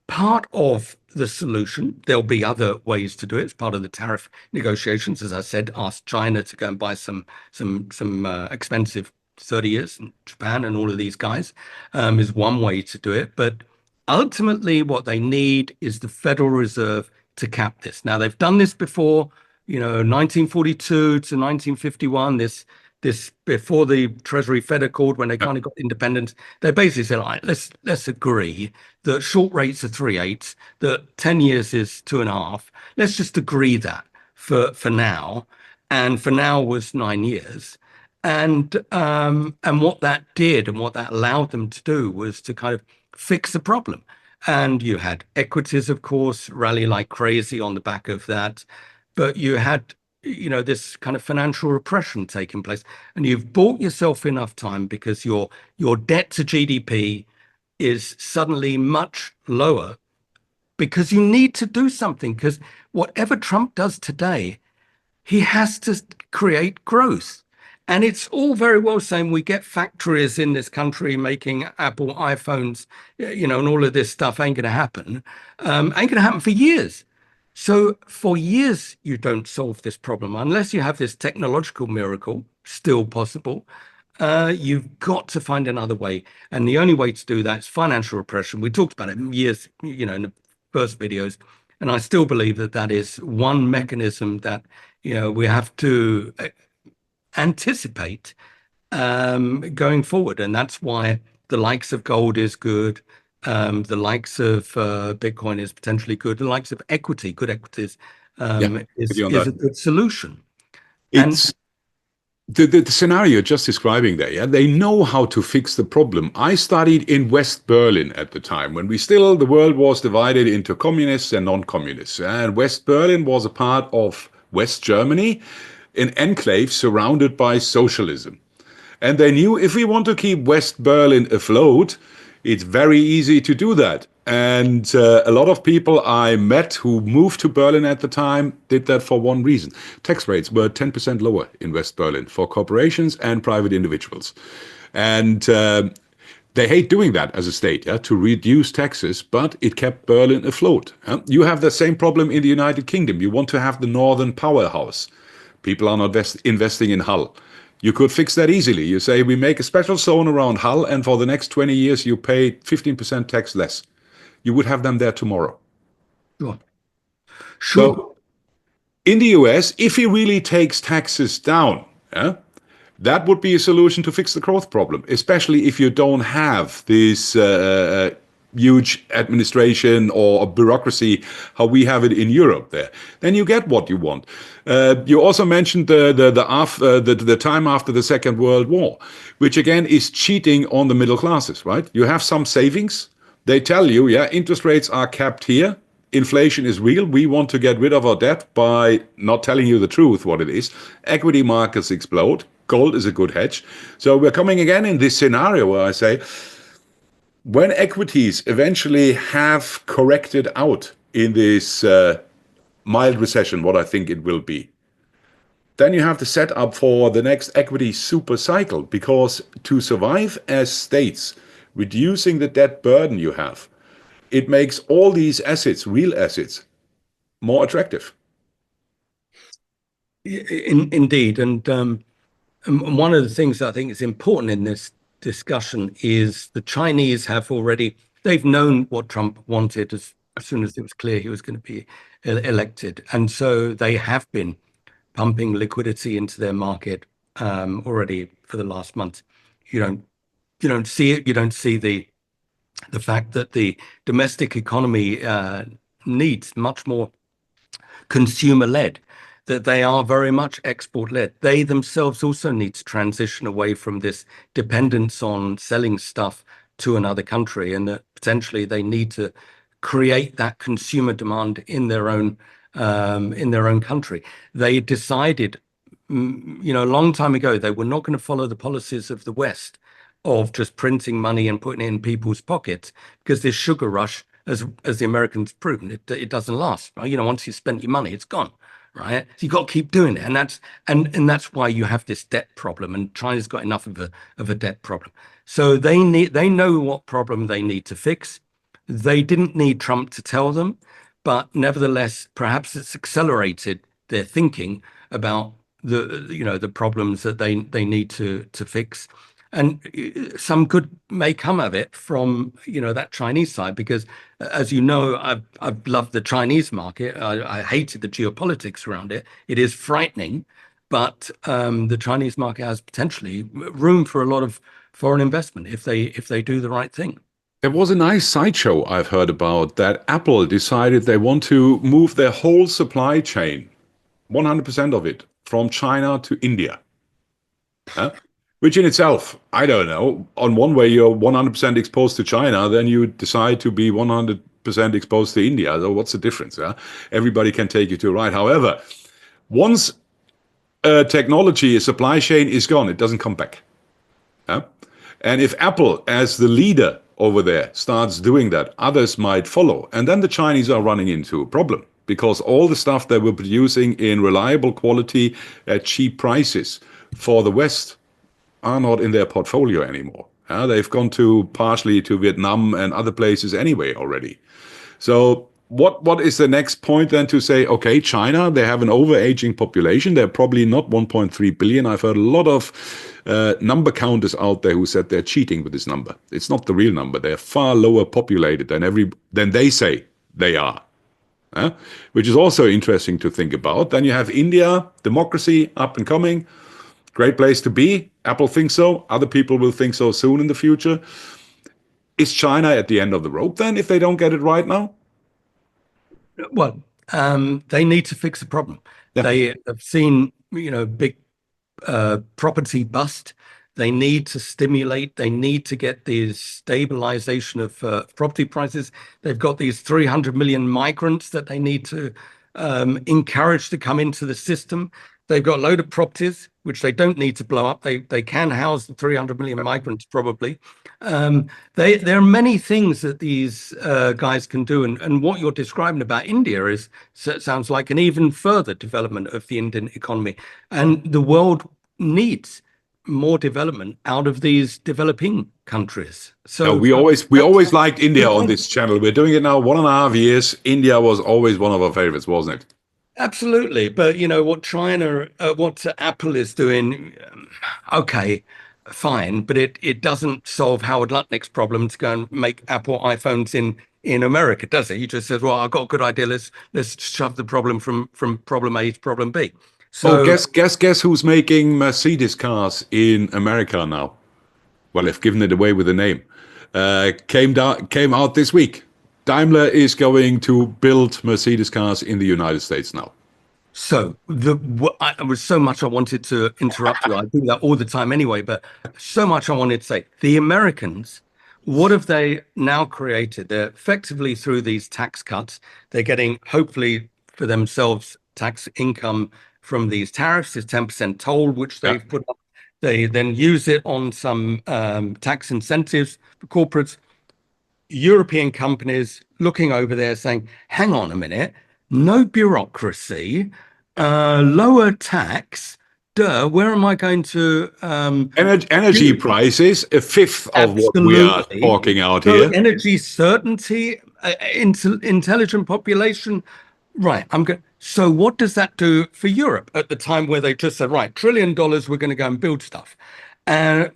part of the solution, there'll be other ways to do it. It's part of the tariff negotiations. As I said, ask China to go and buy some expensive 30 years, and Japan and all of these guys, is one way to do it. But ultimately, what they need is the Federal Reserve to cap this. Now, they've done this before, 1942 to 1951, this before the Treasury Fed Accord, when they kind of got independence. They basically said, all right, let's agree that short rates are 3/8, that 10 years is 2.5. Let's just agree that for now. And for now was 9 years. And what that did and what that allowed them to do was to kind of fix the problem. And you had equities, of course, rally like crazy on the back of that. But you had, this kind of financial repression taking place. And you've bought yourself enough time because your debt to GDP is suddenly much lower, because you need to do something. Because whatever Trump does today, he has to create growth. And it's all very well saying we get factories in this country making Apple iPhones, and all of this stuff ain't going to happen. Ain't going to happen for years. So for years, you don't solve this problem unless you have this technological miracle, still possible. You've got to find another way. And the only way to do that is financial repression. We talked about it years, in the first videos. And I still believe that is one mechanism that, we have to anticipate going forward. And that's why the likes of gold is good. The likes of Bitcoin is potentially good. The likes of good equities, is a good solution. It's the scenario you're just describing there. Yeah, they know how to fix the problem. I studied in West Berlin at the time when the world was divided into communists and non-communists. And West Berlin was a part of West Germany, an enclave surrounded by socialism. And they knew if we want to keep West Berlin afloat, it's very easy to do that. And a lot of people I met who moved to Berlin at the time did that for one reason. Tax rates were 10% lower in West Berlin for corporations and private individuals. And they hate doing that as a state, to reduce taxes, but it kept Berlin afloat. You have the same problem in the United Kingdom. You want to have the northern powerhouse. People are not investing in Hull. You could fix that easily. You say, we make a special zone around Hull, and for the next 20 years, you pay 15% tax less. You would have them there tomorrow. Sure. So in the US, if he really takes taxes down, that would be a solution to fix the growth problem, especially if you don't have this huge administration or bureaucracy, how we have it in Europe there. Then you get what you want. You also mentioned the time after the Second World War, which again is cheating on the middle classes, right? You have some savings. They tell you, interest rates are capped here. Inflation is real. We want to get rid of our debt by not telling you the truth, what it is. Equity markets explode. Gold is a good hedge. So we're coming again in this scenario where I say, when equities eventually have corrected out in this mild recession, what I think it will be, then you have to set up for the next equity super cycle, because to survive as states, reducing the debt burden you have, it makes all these assets, real assets, more attractive. Indeed. And one of the things I think is important in this discussion is the Chinese they've known what Trump wanted as soon as it was clear he was going to be elected. And so they have been pumping liquidity into their market already for the last month. You don't see it. You don't see the fact that the domestic economy needs much more consumer-led, that they are very much export-led. They themselves also need to transition away from this dependence on selling stuff to another country, and that potentially they need to create that consumer demand in their own country. They decided, a long time ago, they were not going to follow the policies of the West of just printing money and putting it in people's pockets, because this sugar rush as the Americans proven, it doesn't last. You know, once you spent your money, it's gone, right? So you got to keep doing it, and that's why you have this debt problem. And China's got enough of a debt problem. So they know what problem they need to fix. They didn't need Trump to tell them, but nevertheless, perhaps it's accelerated their thinking about the problems that they need to fix. And some good may come of it from that Chinese side, because as you know, I've loved the Chinese market. I hated the geopolitics around it. It is frightening, but the Chinese market has potentially room for a lot of foreign investment if they do the right thing. There was a nice sideshow I've heard about that Apple decided they want to move their whole supply chain, 100% of it, from China to India. Huh? Which in itself, I don't know. On one way, you're 100% exposed to China, then you decide to be 100% exposed to India. So what's the difference? Yeah? Everybody can take you to a ride. However, once technology, a supply chain is gone, it doesn't come back. Yeah? And if Apple, as the leader over there, starts doing that, others might follow. And then the Chinese are running into a problem, because all the stuff they were producing in reliable quality at cheap prices for the West are not in their portfolio anymore. They've gone partially to Vietnam and other places anyway already. So what is the next point then to say, okay, China, they have an overaging population. They're probably not 1.3 billion. I've heard a lot of number counters out there who said they're cheating with this number. It's not the real number. They're far lower populated than they say they are. Which is also interesting to think about. Then you have India, democracy, up and coming. Great place to be. Apple thinks so. Other people will think so soon in the future. Is China at the end of the rope then if they don't get it right now? Well, they need to fix the problem. Yeah. They have seen, big property bust. They need to stimulate. They need to get this stabilization of property prices. They've got these 300 million migrants that they need to encourage to come into the system. They've got a load of properties which they don't need to blow up. They can house the 300 million migrants probably. There are many things that these guys can do, and what you're describing about India sounds like an even further development of the Indian economy. And the world needs more development out of these developing countries. So we always liked India on this channel. We're doing it now 1.5 years. India was always one of our favorites, wasn't it? Absolutely. But what Apple is doing, okay, fine, but it doesn't solve Howard Lutnick's problem to go and make Apple iPhones in America, does it? He just says, well, I've got a good idea. Let's shove the problem from problem A to problem B. So guess who's making Mercedes cars in America now? Well, they've given it away with a name. Came out this week. Daimler is going to build Mercedes cars in the United States now. So there was so much I wanted to interrupt you. I do that all the time anyway, but so much I wanted to say. The Americans, what have they now created? They're effectively, through these tax cuts, they're getting, hopefully for themselves, tax income from these tariffs, this 10% toll, which they've put up. They then use it on some tax incentives for corporates. European companies looking over there saying, hang on a minute, no bureaucracy, lower tax, where am I going to... energy prices, a fifth of what we are talking out here. Energy certainty, intelligent population, right, so what does that do for Europe at the time where they just said, right, $1 trillion, we're going to go and build stuff? And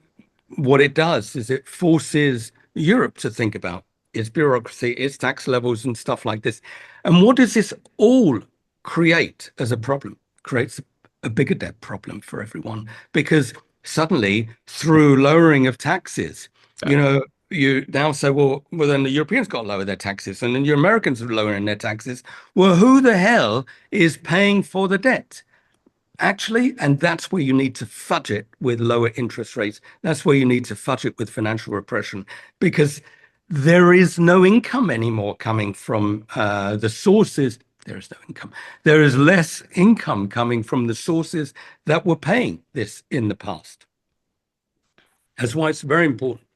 what it does is it forces Europe to think about its bureaucracy, its tax levels and stuff like this. And what does this all create as a problem? Creates a bigger debt problem for everyone, because suddenly through lowering of taxes, you now say, well, then the Europeans got to lower their taxes, and then your Americans are lowering their taxes. Well, who the hell is paying for the debt? Actually, and that's where you need to fudge it with lower interest rates. That's where you need to fudge it with financial repression, because there is no income anymore coming from the sources. There is no income. There is less income coming from the sources that were paying this in the past. That's why it's very important.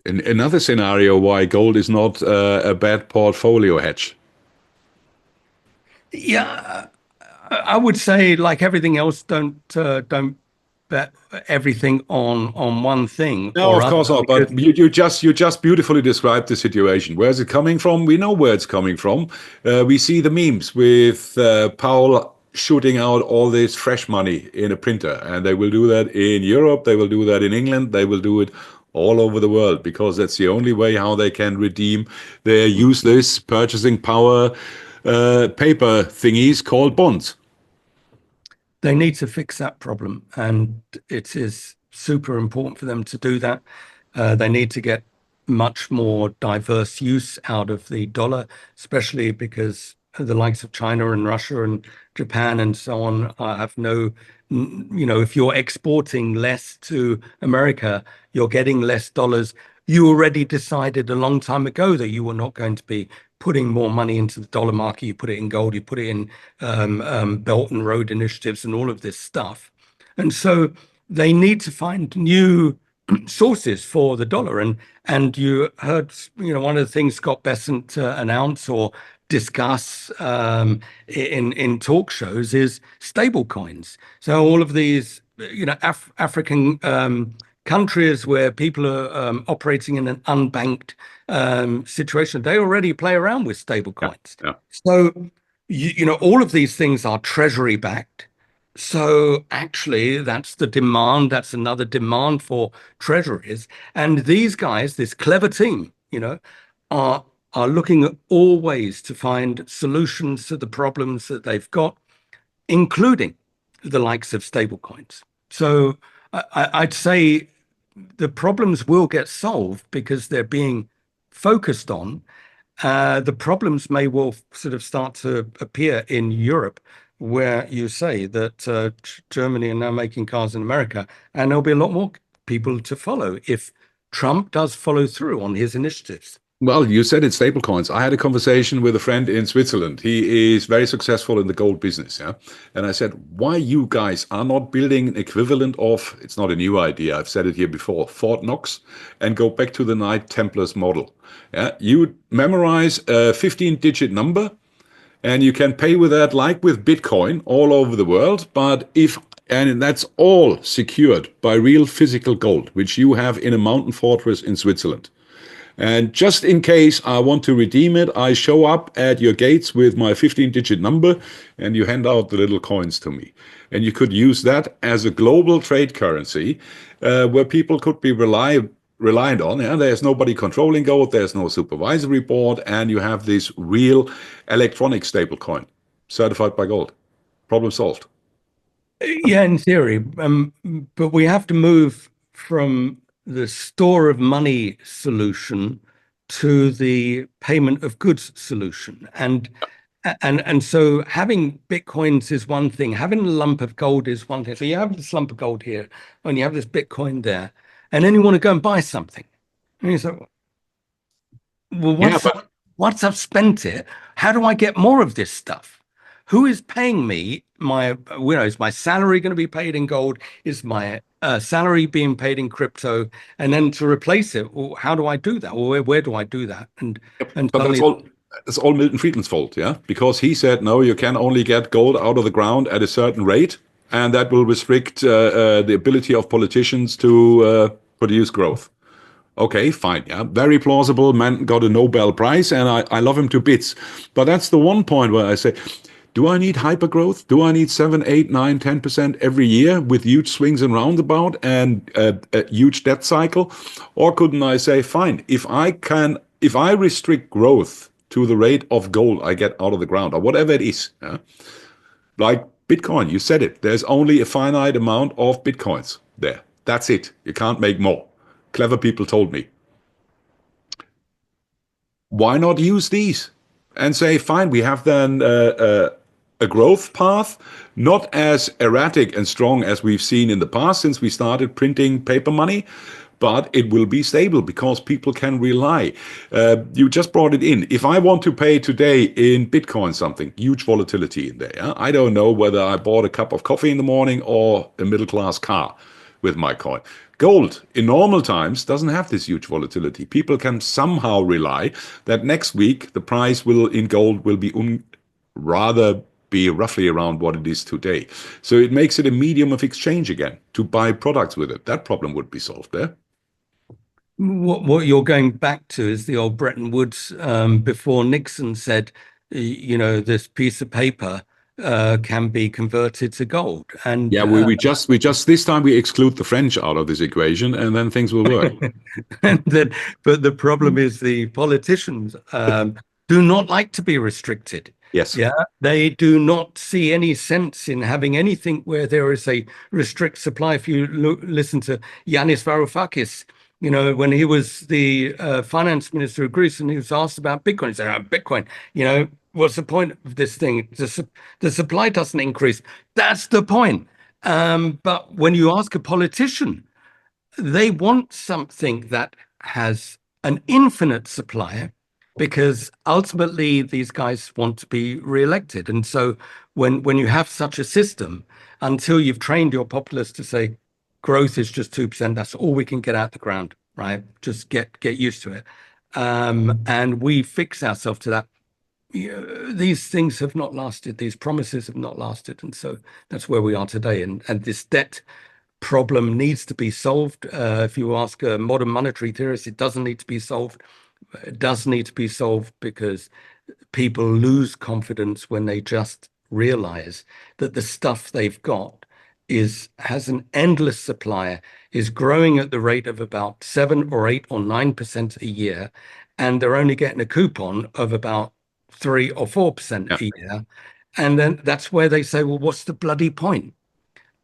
Another scenario why gold is not a bad portfolio hedge. Yeah, I would say, like everything else, don't bet everything on one thing No, or of other, course not. But because you just beautifully described the situation. Where's it coming from? We know where it's coming from. We see the memes with Powell shooting out all this fresh money in a printer, and they will do that in Europe. They will do that in England. They will do it all over the world because that's the only way how they can redeem their useless purchasing power paper thingies called bonds. they need to fix that problem, and it is super important for them to do that. They need to get much more diverse use out of the dollar, especially because the likes of China and Russia and Japan and so on have no, if you're exporting less to America, you're getting less dollars. You already decided a long time ago that you were not going to be putting more money into the dollar market. You put it in gold, you put it in Belt and Road initiatives and all of this stuff. And so they need to find new sources for the dollar. And you heard, one of the things Scott Bessent announce or discuss in talk shows is stable coins. So all of these, African countries where people are operating in an unbanked situation, they already play around with stable Yeah, coins. yeah. So, all of these things are treasury backed. So actually, that's the demand. That's another demand for treasuries. And these guys, this clever team, are are looking at all ways to find solutions to the problems that they've got, including the likes of stablecoins. So I'd say the problems will get solved because they're being focused on. The problems may well sort of start to appear in Europe, where you say that Germany are now making cars in America, and there'll be a lot more people to follow if Trump does follow through on his initiatives. Well, you said it's stablecoins. I had a conversation with a friend in Switzerland. He is very successful in the gold business. Yeah. And I said, why you guys are not building an equivalent of, it's not a new idea, I've said it here before, Fort Knox, and go back to the Knight Templars model. Yeah. You memorize a 15-digit number and you can pay with that like with Bitcoin all over the world. And that's all secured by real physical gold, which you have in a mountain fortress in Switzerland. And just in case I want to redeem it, I show up at your gates with my 15-digit number and you hand out the little coins to me. And you could use that as a global trade currency where people could be reliant on. Yeah? There's nobody controlling gold, there's no supervisory board, and you have this real electronic stablecoin certified by gold. Problem solved. Yeah, in theory, but we have to move from the store of money solution to the payment of goods solution. And so having Bitcoins is one thing, having a lump of gold is one thing. So you have this lump of gold here, and you have this Bitcoin there, and then you want to go and buy something. And you say, well, Yeah, but once I've spent it, how do I get more of this stuff? Who is paying me is my salary going to be paid in gold? Is my salary being paid in crypto? And then to replace it, well, how do I do that? Well, where do I do that? And But suddenly, that's all Milton Friedman's fault, yeah? Because he said, no, you can only get gold out of the ground at a certain rate, and that will restrict the ability of politicians to produce growth. Okay, fine, yeah. Very plausible. Man got a Nobel Prize, and I love him to bits. But that's the one point where I say, do I need hypergrowth? Do I need 7, 8, 9, 10% every year with huge swings and roundabout and a huge debt cycle? Or couldn't I say, fine, if I restrict growth to the rate of gold I get out of the ground or whatever it is, yeah? Like Bitcoin, you said it. There's only a finite amount of Bitcoins there. That's it. You can't make more. Clever people told me. Why not use these and say, fine, we have then a growth path, not as erratic and strong as we've seen in the past since we started printing paper money, but it will be stable because people can rely. You just brought it in. If I want to pay today in Bitcoin something, huge volatility in there. Yeah? I don't know whether I bought a cup of coffee in the morning or a middle class car with my coin. Gold in normal times doesn't have this huge volatility. People can somehow rely that next week the price will in gold will be rather be roughly around what it is today. So it makes it a medium of exchange again to buy products with it. That problem would be solved there. What you're going back to is the old Bretton Woods before Nixon said, this piece of paper can be converted to gold. And Yeah, we just this time we exclude the French out of this equation, and then things will work. and then, but the problem is the politicians do not like to be restricted. Yes. Yeah, they do not see any sense in having anything where there is a restrict supply. If you listen to Yanis Varoufakis, when he was the finance minister of Greece and he was asked about Bitcoin, he said, oh, Bitcoin, what's the point of this thing? The supply doesn't increase. That's the point. But when you ask a politician, they want something that has an infinite supply because ultimately these guys want to be re-elected. And so when you have such a system, until you've trained your populace to say growth is just 2%, that's all we can get out the ground, right? Just get used to it. And we fix ourselves to that. These things have not lasted. These promises have not lasted. And so that's where we are today. And this debt problem needs to be solved. If you ask a modern monetary theorist, it doesn't need to be solved. It does need to be solved because people lose confidence when they just realize that the stuff they've got has an endless supply, is growing at the rate of about 7 or 8 or 9% a year, and they're only getting a coupon of about 3 or 4% a year. And then that's where they say, well, what's the bloody point?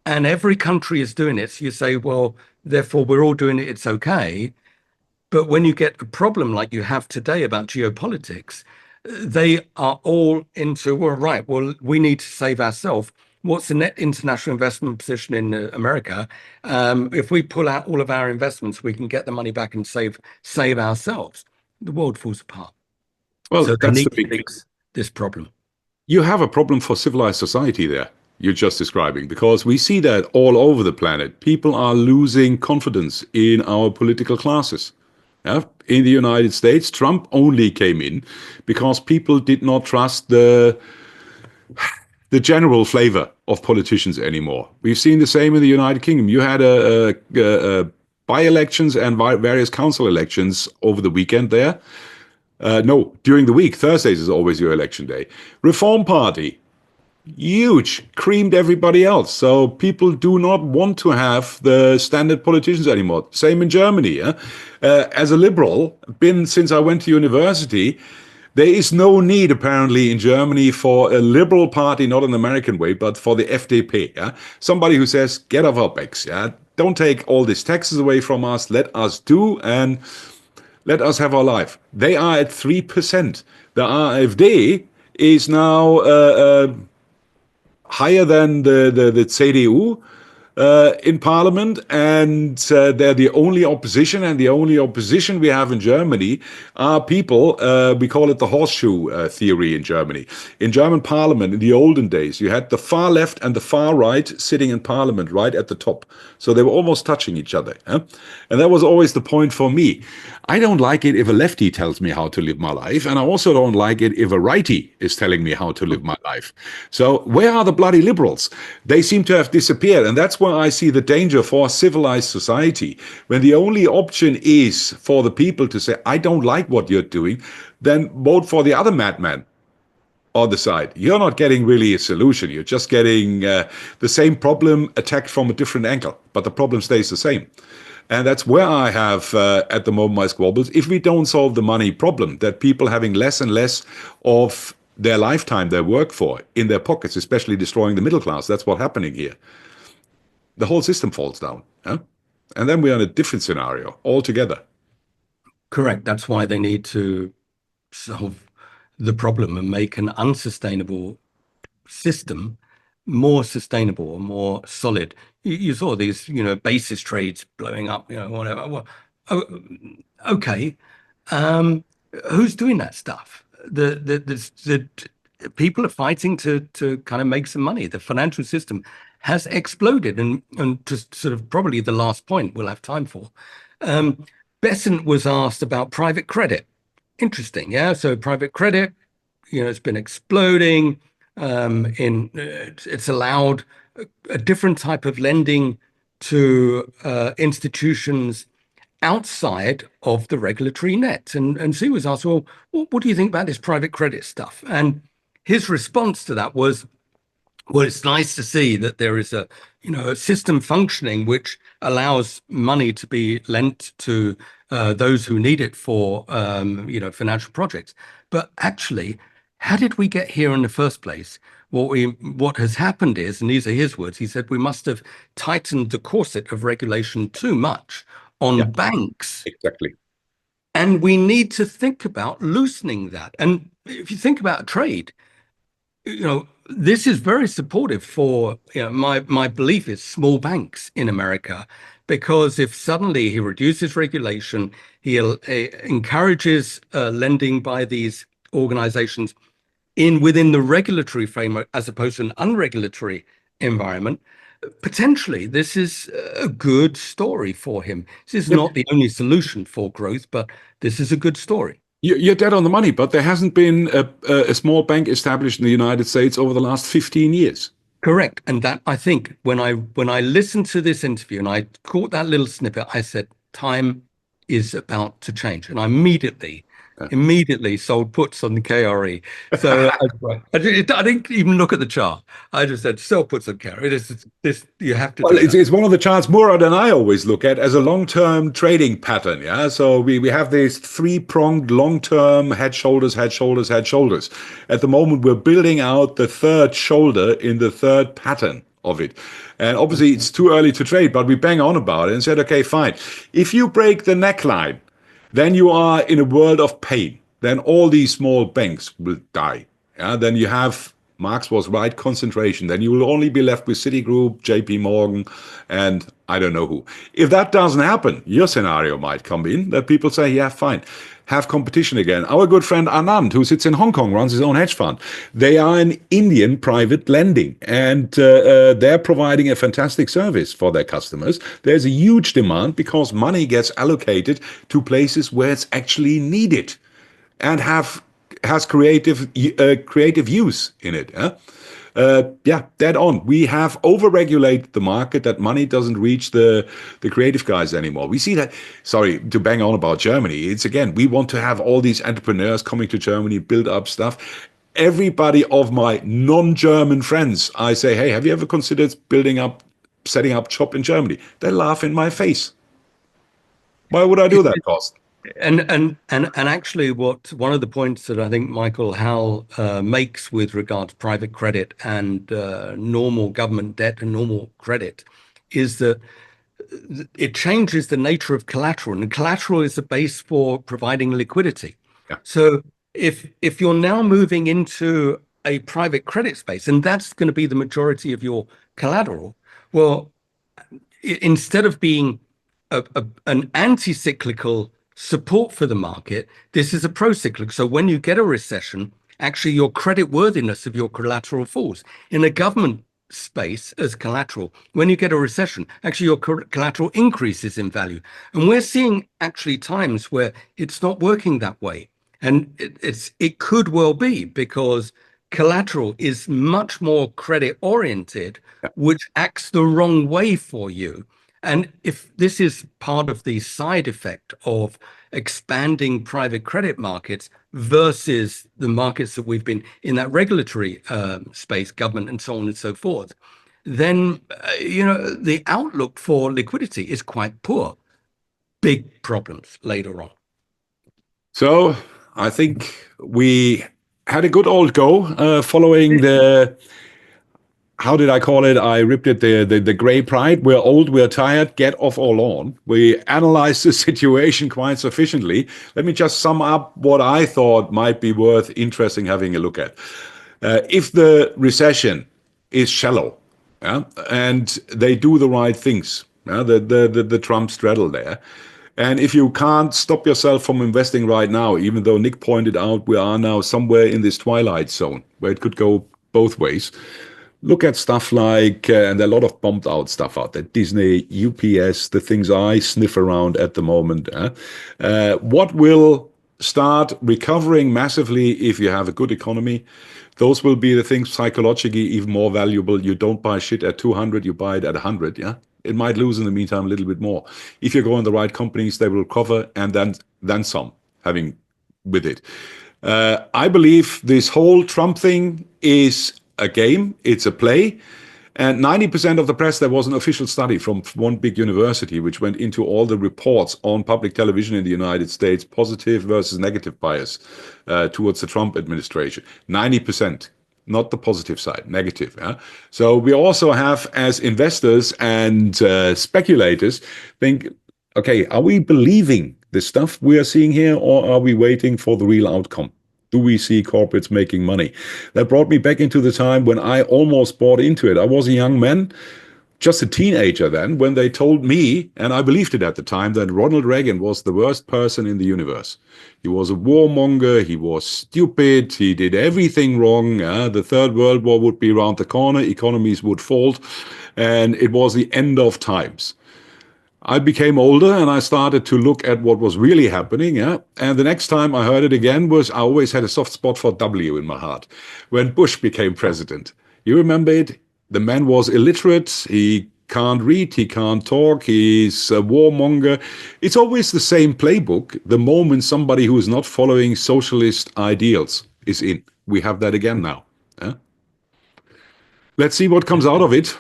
And every country is doing it. So you say, well, therefore we're all doing it. It's okay. But when you get a problem like you have today about geopolitics, they are all into, well, right, well, we need to save ourselves. What's the net international investment position in America? If we pull out all of our investments, we can get the money back and save ourselves. The world falls apart. Well, So they that's need the to big. fix this problem. You have a problem for civilized society there, you're just describing, because we see that all over the planet. People are losing confidence in our political classes. Yeah? In the United States, Trump only came in because people did not trust the general flavor of politicians anymore. We've seen the same in the United Kingdom. You had by-elections and various council elections over the weekend there. No, during the week. Thursdays is always your election day. Reform Party, huge, creamed everybody else. So people do not want to have the standard politicians anymore. Same in Germany. Yeah? As a liberal, been since I went to university, there is no need apparently in Germany for a liberal party, not an American way, but for the FDP. Yeah? Somebody who says, get off our backs. Yeah? Don't take all these taxes away from us. Let us do and let us have our life. They are at 3%. The AfD is now higher than the CDU in parliament, and they're the only opposition, and the only opposition we have in Germany are people, we call it the horseshoe theory in Germany. In German parliament, in the olden days, you had the far left and the far right sitting in parliament right at the top. So they were almost touching each other. And that was always the point for me. I don't like it if a lefty tells me how to live my life, and I also don't like it if a righty is telling me how to live my life. So where are the bloody liberals? They seem to have disappeared, and that's where I see the danger for civilized society. When the only option is for the people to say, I don't like what you're doing, then vote for the other madman on the side. You're not getting really a solution. You're just getting the same problem attacked from a different angle, but the problem stays the same. And that's where I have, at the moment, my squabbles. If we don't solve the money problem, that people having less and less of their lifetime they work for in their pockets, especially destroying the middle class, that's what's happening here. The whole system falls down. Huh? And then we're in a different scenario altogether. Correct. That's why they need to solve the problem and make an unsustainable system more sustainable or more solid. You saw these, basis trades blowing up, whatever. Well, okay. Who's doing that stuff? The people are fighting to kind of make some money. The financial system has exploded. And just sort of probably the last point we'll have time for. Besant was asked about private credit. Interesting, yeah. So private credit, it's been exploding. It's allowed a different type of lending to institutions outside of the regulatory net. And Sue was asked, well, what do you think about this private credit stuff? And his response to that was, well, it's nice to see that there is a system functioning which allows money to be lent to those who need it for, financial projects. But actually, how did we get here in the first place? What has happened is, and these are his words, he said we must have tightened the corset of regulation too much Yeah, on banks, exactly. and we need to think about loosening that. And if you think about trade, this is very supportive for, my belief is small banks in America, because if suddenly he reduces regulation, he encourages lending by these organizations within the regulatory framework as opposed to an unregulatory environment, potentially this is a good story for him. This is Yep. not the only solution for growth, but this is a good story. You're dead on the money, but there hasn't been a small bank established in the United States over the last 15 years. Correct. And that, I think, when I listened to this interview and I caught that little snippet, I said, time is about to change. And I immediately sold puts on the KRE. So I didn't even look at the chart. I just said, sell puts on KRE. This, you have to Well, do that. it's one of the charts Murad and I always look at as a long-term trading pattern. Yeah, so we have this three-pronged long-term head, shoulders, head, shoulders, head, shoulders. At the moment, we're building out the third shoulder in the third pattern of it. And obviously, it's too early to trade, but we bang on about it and said, okay, fine. If you break the neckline, then you are in a world of pain. Then all these small banks will die. Yeah, then you have, Marx was right, concentration. Then you will only be left with Citigroup, JP Morgan, and I don't know who. If that doesn't happen, your scenario might come in that people say, yeah, fine, have competition again. Our good friend Anand, who sits in Hong Kong, runs his own hedge fund. They are in Indian private lending, and they're providing a fantastic service for their customers. There's a huge demand because money gets allocated to places where it's actually needed and has creative use in it. Yeah, dead on. We have overregulated the market that money doesn't reach the creative guys anymore. We see that, sorry to bang on about Germany. It's again, we want to have all these entrepreneurs coming to Germany, build up stuff. Everybody of my non-German friends, I say, hey, have you ever considered setting up shop in Germany? They laugh in my face. Why would I do that, Cost? And actually, one of the points that I think Michael Howell makes with regard to private credit and normal government debt and normal credit is that it changes the nature of collateral, and collateral is the base for providing liquidity. Yeah. So if you're now moving into a private credit space, and that's going to be the majority of your collateral, well, instead of being an anti-cyclical support for the market, this is a pro-cyclical. So when you get a recession, actually your credit worthiness of your collateral falls. In a government space as collateral, when you get a recession, actually your collateral increases in value. And we're seeing actually times where it's not working that way. And it could well be because collateral is much more credit oriented, which acts the wrong way for you. And if this is part of the side effect of expanding private credit markets versus the markets that we've been in, that regulatory space, government and so on and so forth, then, the outlook for liquidity is quite poor. Big problems later on. So I think we had a good old go following how did I call it? I ripped it the gray pride. We're old, we're tired, get off our lawn. We analyzed the situation quite sufficiently. Let me just sum up what I thought might be worth interesting having a look at. If the recession is shallow, yeah, and they do the right things, yeah, the Trump straddle there, and if you can't stop yourself from investing right now, even though Nic pointed out we are now somewhere in this twilight zone where it could go both ways, Look at stuff like, and there are a lot of bombed out stuff out there, Disney, UPS, the things I sniff around at the moment. What will start recovering massively if you have a good economy? Those will be the things psychologically even more valuable. You don't buy shit at 200, you buy it at 100, yeah? It might lose in the meantime a little bit more. If you go in the right companies, they will cover and then some, having with it. I believe this whole Trump thing is a game, it's a play. And 90% of the press, there was an official study from one big university which went into all the reports on public television in the United States, positive versus negative bias towards the Trump administration. 90%, not the positive side, negative. Yeah? So we also have, as investors and speculators, think, okay, are we believing the stuff we are seeing here, or are we waiting for the real outcome? Do we see corporates making money? That brought me back into the time when I almost bought into it. I was a young man, just a teenager then, when they told me, and I believed it at the time, that Ronald Reagan was the worst person in the universe. He was a warmonger, he was stupid, he did everything wrong. The Third World War would be around the corner, economies would fold, and it was the end of times. I became older and I started to look at what was really happening. Yeah? And the next time I heard it again was, I always had a soft spot for W in my heart, when Bush became president. You remember it? The man was illiterate. He can't read. He can't talk. He's a warmonger. It's always the same playbook. The moment somebody who is not following socialist ideals is in. We have that again now. Yeah? Let's see what comes out of it.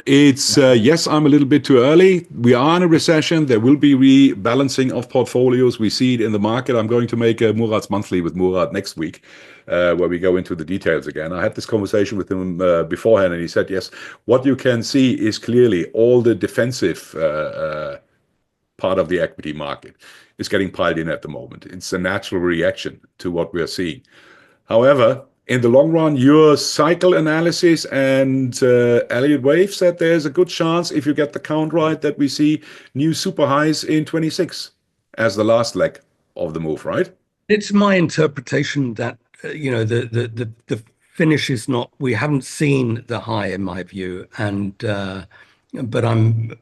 It's, yes, I'm a little bit too early. We are in a recession. There will be rebalancing of portfolios. We see it in the market. I'm going to make a Murad's Monthly with Murad next week, where we go into the details again. I had this conversation with him beforehand, and he said, yes, what you can see is clearly all the defensive part of the equity market is getting piled in at the moment. It's a natural reaction to what we are seeing. However, in the long run, your cycle analysis and Elliott Wave said there's a good chance, if you get the count right, that we see new super highs in 26 as the last leg of the move, right? It's my interpretation that the finish is not. We haven't seen the high, in my view, and but I'm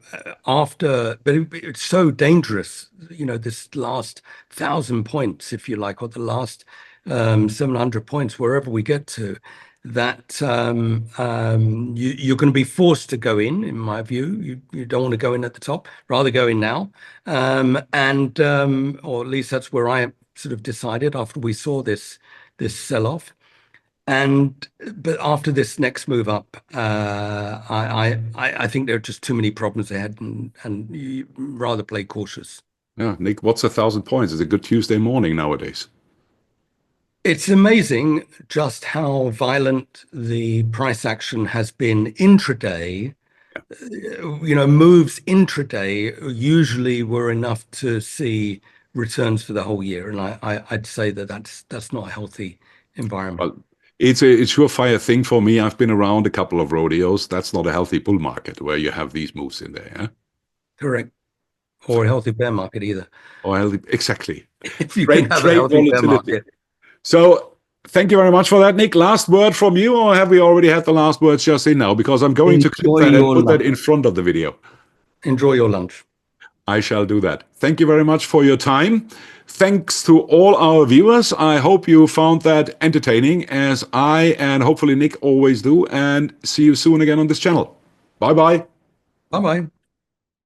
after. But it's so dangerous, this last 1,000 points, if you like, or the last 700 points, wherever we get to, that you're going to be forced to go in my view. You don't want to go in at the top, rather go in now. Or at least that's where I sort of decided after we saw this sell-off. But after this next move up, I think there are just too many problems ahead, and you rather play cautious. Yeah, Nick, what's 1,000 points? It's a good Tuesday morning nowadays. It's amazing just how violent the price action has been intraday. Moves intraday usually were enough to see returns for the whole year, and I'd say that's not a healthy environment. Well, it's a surefire thing for me. I've been around a couple of rodeos. That's not a healthy bull market where you have these moves in there. Yeah? Correct. Or a healthy bear market either. Or healthy, exactly. If you can have a healthy bear market. So thank you very much for that, Nick. Last word from you, or have we already had the last words just in now? Because I'm going to clip that and put that in front of the video. Enjoy your lunch. I shall do that. Thank you very much for your time. Thanks to all our viewers. I hope you found that entertaining, as I and hopefully Nick always do. And see you soon again on this channel. Bye-bye. Bye-bye.